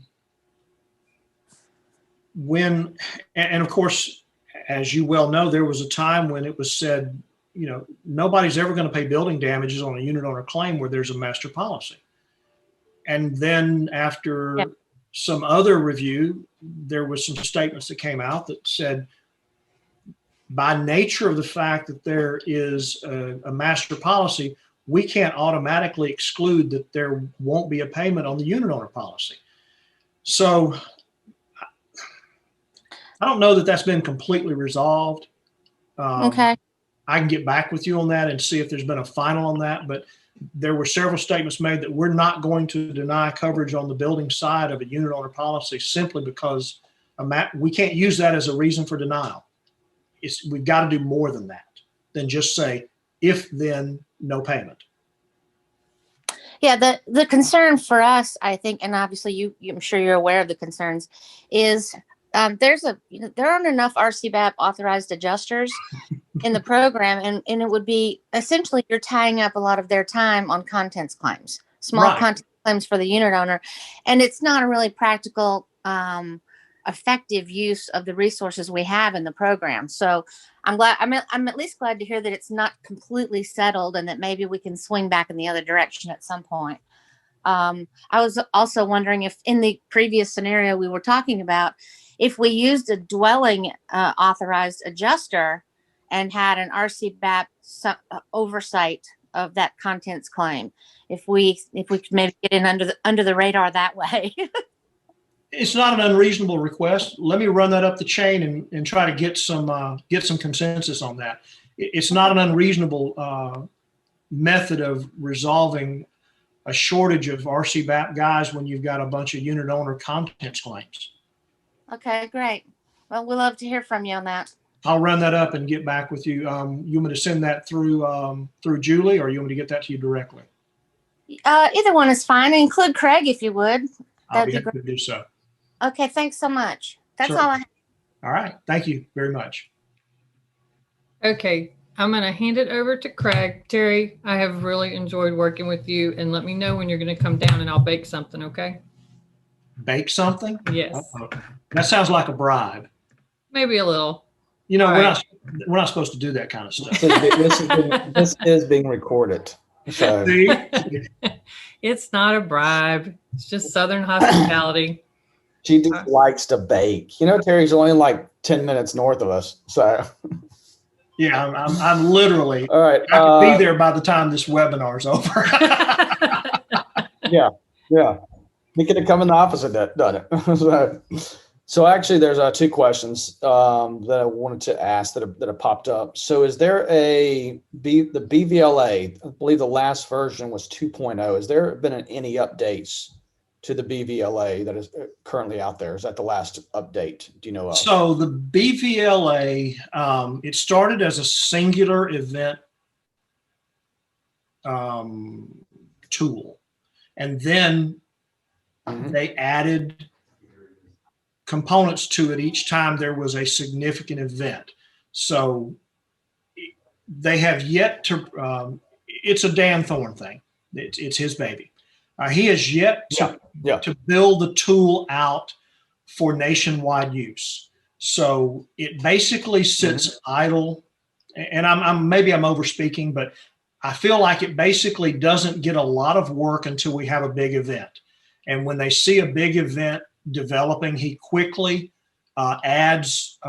of course, as you well know, there was a time when it was said, you know, nobody's ever going to pay building damages on a unit owner claim where there's a master policy. And then after some other review, there was some statements that came out that said, by nature of the fact that there is a master policy, we can't automatically exclude that there won't be a payment on the unit owner policy. So I don't know that that's been completely resolved. Okay. I can get back with you on that and see if there's been a final on that, but there were several statements made that we're not going to deny coverage on the building side of a unit owner policy simply because we can't use that as a reason for denial. We've got to do more than that, than just say, if then, no payment. Yeah, the concern for us, I think, and obviously I'm sure you're aware of the concerns, is there aren't enough Rcqc authorized adjusters in the program, and it would be essentially you're tying up a lot of their time on contents claims, small content claims for the unit owner, and it's not a really practical, effective use of the resources we have in the program. So I'm at least glad to hear that it's not completely settled and that maybe we can swing back in the other direction at some point. I was also wondering if in the previous scenario we were talking about, if we used a dwelling authorized adjuster and had an RCBAP oversight of that contents claim. If we could maybe get in under the radar that way. It's not an unreasonable request. Let me run that up the chain and try to get some consensus on that. It's not an unreasonable method of resolving a shortage of RCBAP guys when you've got a bunch of unit owner contents claims. Okay, great. Well, we'll love to hear from you on that. I'll run that up and get back with you. You want me to send that through Julie, or you want me to get that to you directly? Either one is fine. Include Craig if you would. I'll be happy to do so. Okay, thanks so much. That's Sure. all I have. All right. Thank you very much. Okay, I'm going to hand it over to Craig. Terry, I have really enjoyed working with you, and let me know when you're going to come down and I'll bake something, okay? Bake something? Yes. Uh-oh. That sounds like a bribe. Maybe a little. You know, All we're not supposed to do that kind of stuff. This is being recorded. So. See? It's not a bribe. It's just Southern hospitality. She just likes to bake. You know, Terry's only like 10 minutes north of us. So, Yeah, I'm literally. all right. I could be there by the time this webinar is over. Yeah. We could have come in the opposite, done it. So actually, there's two questions that I wanted to ask that have popped up. So is there the Bvla, I believe the last version was 2.0. Has there been any updates to the Bvla that is currently out there? Is that the last update? Do you know of? So the Bvla, it started as a singular event tool. And then they added components to it each time there was a significant event. So they have yet to, it's a Dan Thorne thing. It's his baby. He has yet to build the tool out for nationwide use. So it basically sits idle, and maybe I'm over speaking, but I feel like it basically doesn't get a lot of work until we have a big event. And when they see a big event developing, he quickly adds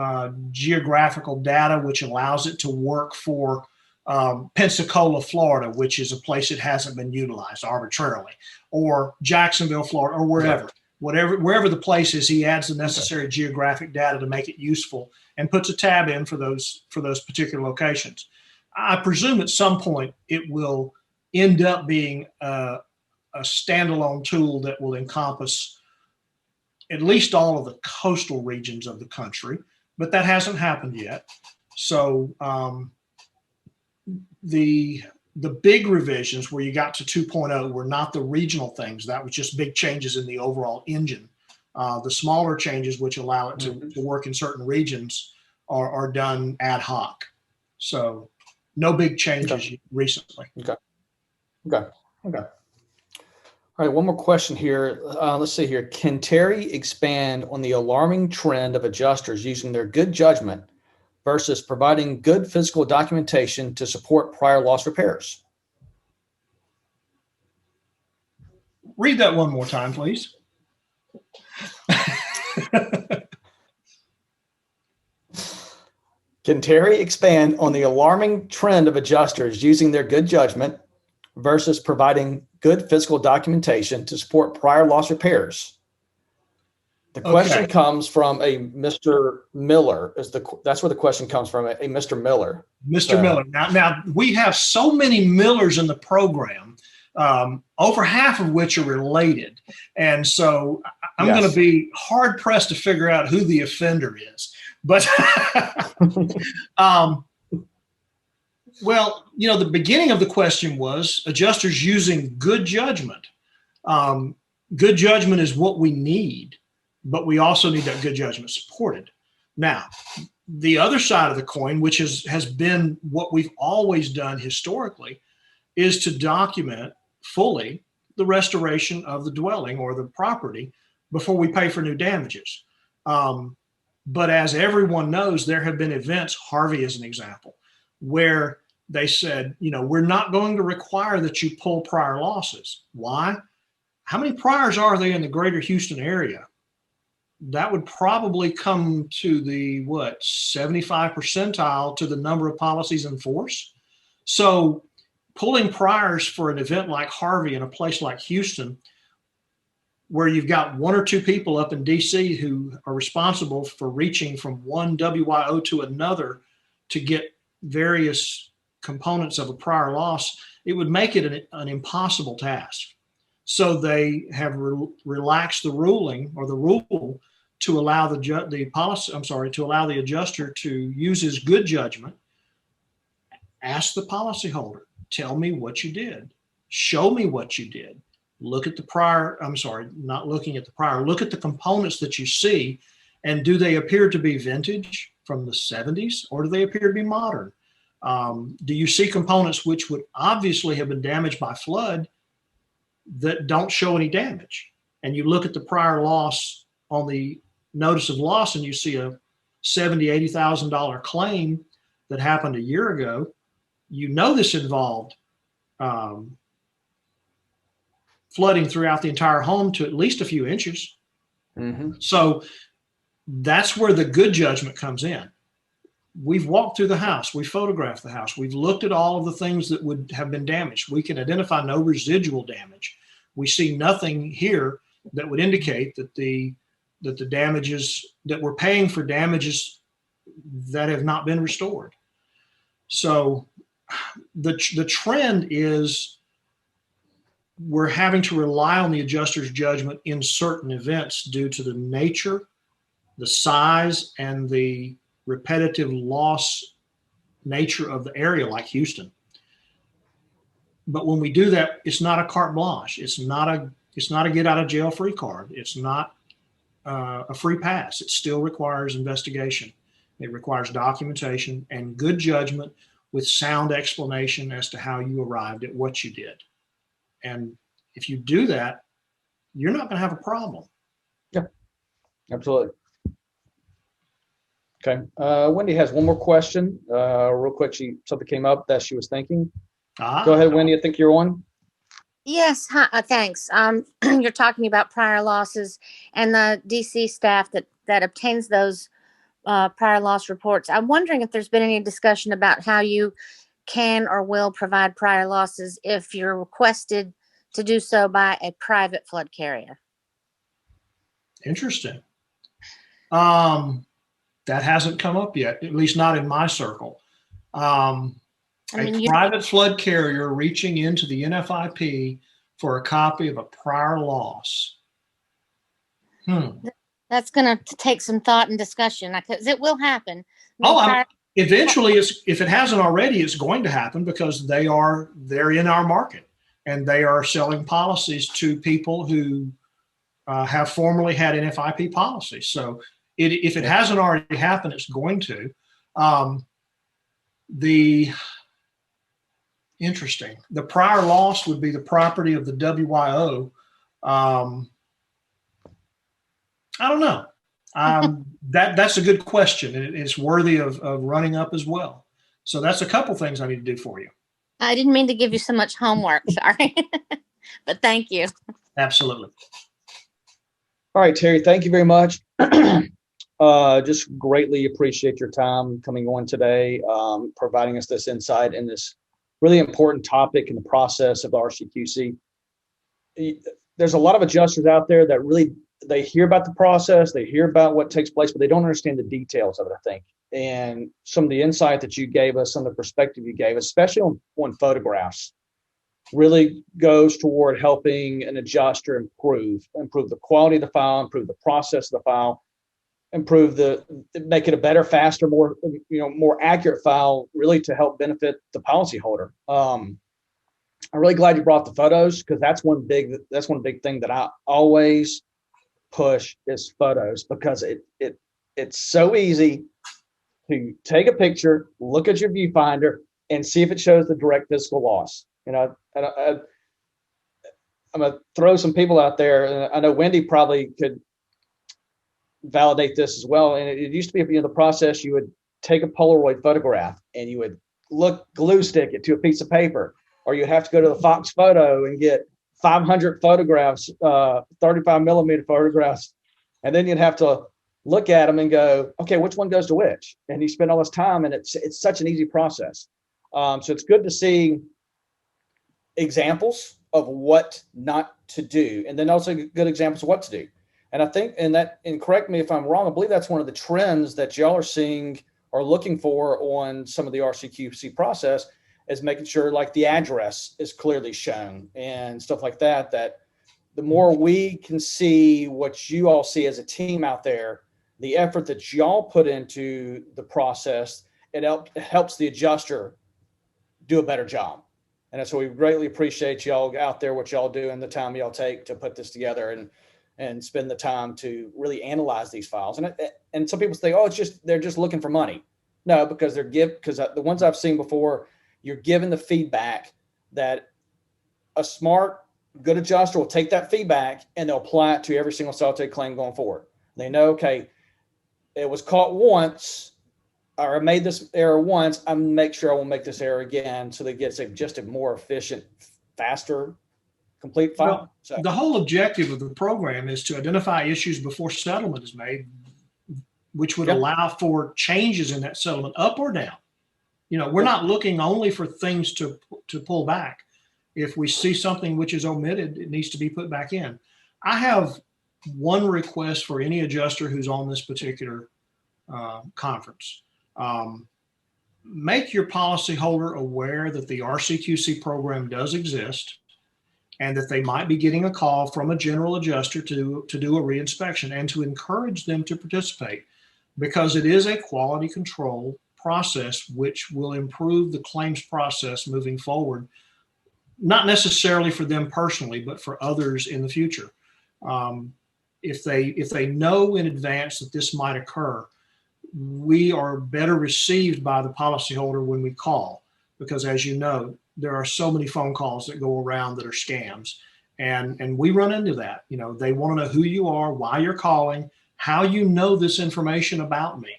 geographical data, which allows it to work for Pensacola, Florida, which is a place that hasn't been utilized arbitrarily, or Jacksonville, Florida, or wherever. Wherever the place is, he adds the necessary geographic data to make it useful and puts a tab in for those particular locations. I presume at some point it will end up being a standalone tool that will encompass at least all of the coastal regions of the country, but that hasn't happened yet. So the big revisions where you got to 2.0 were not the regional things. That was just big changes in the overall engine. The smaller changes, which allow it to work in certain regions, are done ad hoc. So no big changes recently. Okay. All right, one more question here. Let's see here. Can Terry expand on the alarming trend of adjusters using their good judgment versus providing good physical documentation to support prior loss repairs? Read that one more time, please. Can Terry expand on the alarming trend of adjusters using their good judgment versus providing good physical documentation to support prior loss repairs? The question comes from a Mr. Miller. That's where the question comes from, a Mr. Miller. Mr. Miller. Now we have so many Millers in the program, over half of which are related. And so I'm going to be hard pressed to figure out who the offender is. But well, you know, the beginning of the question was adjusters using good judgment. Good judgment is what we need, but we also need that good judgment supported. Now, the other side of the coin, which has been what we've always done historically, is to document fully the restoration of the dwelling or the property before we pay for new damages. But as everyone knows, there have been events, Harvey as an example, where they said, you know, we're not going to require that you pull prior losses. Why? How many priors are there in the greater Houston area? that would probably come to the, 75 percentile to the number of policies in force. So pulling priors for an event like Harvey in a place like Houston, where you've got one or two people up in DC who are responsible for reaching from one WYO to another to get various components of a prior loss, it would make it an impossible task. So they have relaxed the ruling or the rule to allow to allow the adjuster to use his good judgment. Ask the policyholder, tell me what you did. Show me what you did. Look at the prior, not looking at the prior, look at the components that you see, and do they appear to be vintage from the 70s, or do they appear to be modern? Do you see components which would obviously have been damaged by flood that don't show any damage? And you look at the prior loss on the notice of loss and you see a $70,000, $80,000 claim that happened a year ago. You know this involved flooding throughout the entire home to at least a few inches. Mm-hmm. So that's where the good judgment comes in. We've walked through the house. We photographed the house. We've looked at all of the things that would have been damaged. We can identify no residual damage. We see nothing here that would indicate that the damages, that we're paying for damages that have not been restored. So the trend is we're having to rely on the adjuster's judgment in certain events due to the nature, the size, and the repetitive loss nature of the area, like Houston. But when we do that, it's not a carte blanche. It's not a get out of jail free card. It's not a free pass. It still requires investigation. It requires documentation and good judgment with sound explanation as to how you arrived at what you did. And if you do that, you're not going to have a problem. Yeah, absolutely. Okay. Wendy has one more question. Real quick, something came up that she was thinking. Go ahead, Wendy. I think you're on. Yes. Thanks. You're talking about prior losses and the DC staff that obtains those prior loss reports. I'm wondering if there's been any discussion about how you can or will provide prior losses if you're requested to do so by a private flood carrier. Interesting. That hasn't come up yet, at least not in my circle. A private flood carrier reaching into the NFIP for a copy of a prior loss. That's going to take some thought and discussion, because it will happen. Eventually, if it hasn't already, it's going to happen, because they're in our market and they are selling policies to people who have formerly had NFIP policies. So if it hasn't already happened, it's going to. Interesting. The prior loss would be the property of the WYO. I don't know. That's a good question. It's worthy of running up as well. So that's a couple things I need to do for you. I didn't mean to give you so much homework. Sorry. But thank you. Absolutely. All right, Terry, thank you very much. Just greatly appreciate your time coming on today, providing us this insight in this really important topic in the process of the Rcqc. There's a lot of adjusters out there that really, they hear about the process, they hear about what takes place, but they don't understand the details of it, I think. And some of the insight that you gave us, some of the perspective you gave us, especially on photographs, really goes toward helping an adjuster improve the quality of the file, improve the process of the file, make it a better, faster, more accurate file, really to help benefit the policyholder. I'm really glad you brought the photos, because that's one big thing that I always push is photos, because it's so easy to take a picture, look at your viewfinder, and see if it shows the direct physical loss. I'm gonna throw some people out there. I know Wendy probably could validate this as well. And it used to be, the process, you would take a Polaroid photograph and you would glue stick it to a piece of paper, or you have to go to the Fox Photo and get 500 photographs, 35 millimeter photographs And then you'd have to look at them and go, okay, which one goes to which? And you spend all this time, and it's such an easy process. So it's good to see examples of what not to do, and then also good examples of what to do. And I think, and correct me if I'm wrong, I believe that's one of the trends that y'all are seeing or looking for on some of the Rcqc process, is making sure like the address is clearly shown and stuff like that, that the more we can see what you all see as a team out there, the effort that y'all put into the process, it helps the adjuster do a better job. And so we greatly appreciate y'all out there, what y'all do and the time y'all take to put this together and spend the time to really analyze these files. And some people think, oh, they're just looking for money. No, because because the ones I've seen before, you're given the feedback that a smart, good adjuster will take that feedback and they'll apply it to every single solitary claim going forward. They know, okay, it was caught once, or I made this error once, I'm make sure I won't make this error again, so that gets just a more efficient, faster, complete file. Well, so the whole objective of the program is to identify issues before settlement is made, which would allow for changes in that settlement, up or down. We're not looking only for things to pull back. If we see something which is omitted, it needs to be put back in. I have one request for any adjuster who's on this particular conference. Make your policyholder aware that the Rcqc program does exist and that they might be getting a call from a general adjuster to do a reinspection, and to encourage them to participate, because it is a quality control process which will improve the claims process moving forward, not necessarily for them personally, but for others in the future. If they know in advance that this might occur, we are better received by the policyholder when we call, because as you know, there are so many phone calls that go around that are scams, and we run into that. They want to know who you are, why you're calling, how you know this information about me.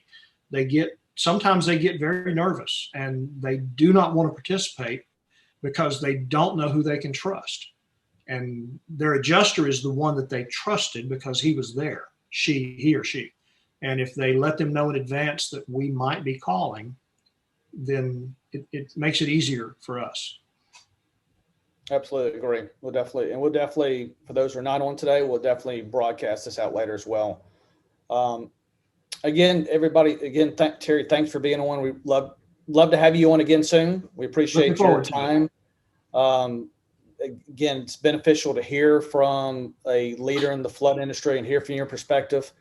Sometimes they get very nervous and they do not want to participate because they don't know who they can trust. And their adjuster is the one that they trusted because he was there, he or she. And if they let them know in advance that we might be calling, then it makes it easier for us. Absolutely agree. We'll definitely, for those who are not on today, we'll definitely broadcast this out later as well. Again, everybody, Terry, thanks for being on. We love to have you on again soon. We appreciate your time. Again, it's beneficial to hear from a leader in the flood industry and hear from your perspective.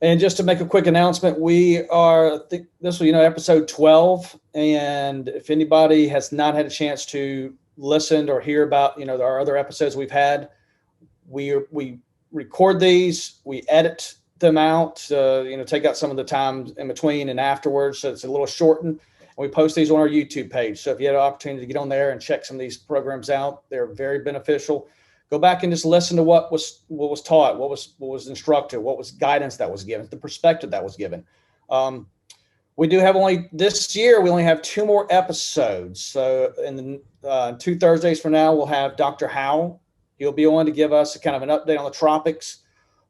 And just to make a quick announcement, we are, I think this will, episode 12. And if anybody has not had a chance to listen or hear about, our other episodes we've had, we record these, we edit them out, take out some of the time in between and afterwards. So it's a little shortened. And we post these on our YouTube page. So if you had an opportunity to get on there and check some of these programs out, they're very beneficial. Go back and just listen to what was taught, what was instructed, what was guidance that was given, the perspective that was given. We do have this year, we only have 2 more episodes. So in 2 Thursdays from now, we'll have Dr. Howe. He'll be on to give us a kind of an update on the tropics,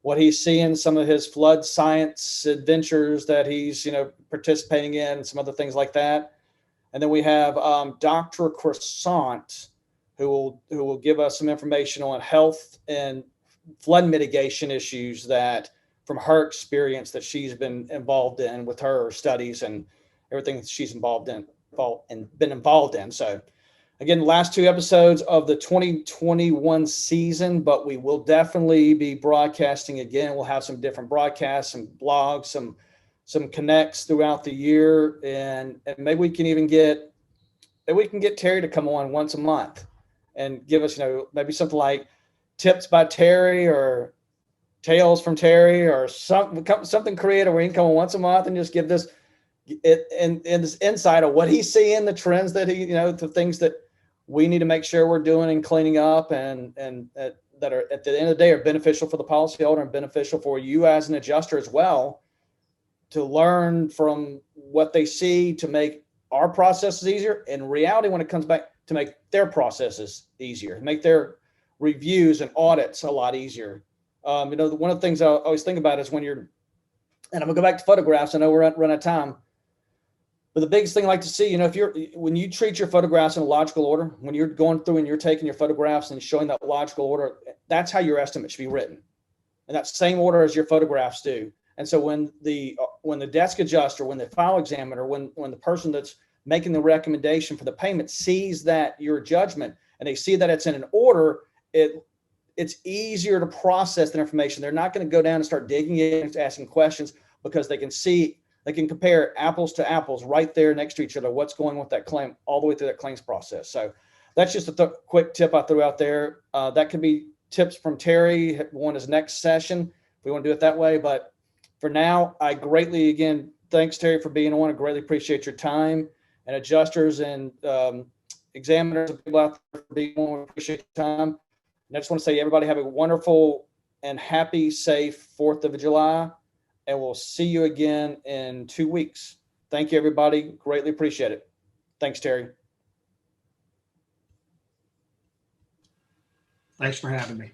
what he's seeing, some of his flood science adventures that he's, participating in, and some other things like that. And then we have Dr. Croissant, who will give us some information on health and flood mitigation issues that from her experience that she's been involved in with her studies and everything that she's been involved in. So again, the last 2 episodes of the 2021 season, but we will definitely be broadcasting again. We'll have some different broadcasts, some blogs, some connects throughout the year. And maybe we can get Terry to come on once a month and give us, maybe something like tips by Terry or tales from Terry or something creative where he can come on once a month and just give this this insight of what he's seeing, the trends that he, the things that we need to make sure we're doing and cleaning up and that are at the end of the day are beneficial for the policyholder and beneficial for you as an adjuster as well, to learn from what they see to make our processes easier. In reality, when it comes back, to make their processes easier, make their reviews and audits a lot easier. One of the things I always think about is when you're, and I'm gonna go back to photographs. I know we're running out of time, but the biggest thing I like to see, when you treat your photographs in a logical order, when you're going through and you're taking your photographs and showing that logical order, that's how your estimate should be written, in that same order as your photographs do. And so when the desk adjuster, when the file examiner, when the person that's making the recommendation for the payment sees that your judgment and they see that it's in an order, it's easier to process that information. They're not going to go down and start digging in and asking questions, because they can compare apples to apples right there next to each other, what's going on with that claim all the way through that claims process. So that's just a quick tip I threw out there. That could be tips from Terry on his next session, if we want to do it that way. But for now, I greatly, again, thanks, Terry, for being on. I greatly appreciate your time, and adjusters and examiners and people out there for being on. We appreciate your time. And I just want to say, everybody have a wonderful and happy, safe 4th of July, and we'll see you again in 2 weeks. Thank you, everybody. Greatly appreciate it. Thanks, Terry. Thanks for having me.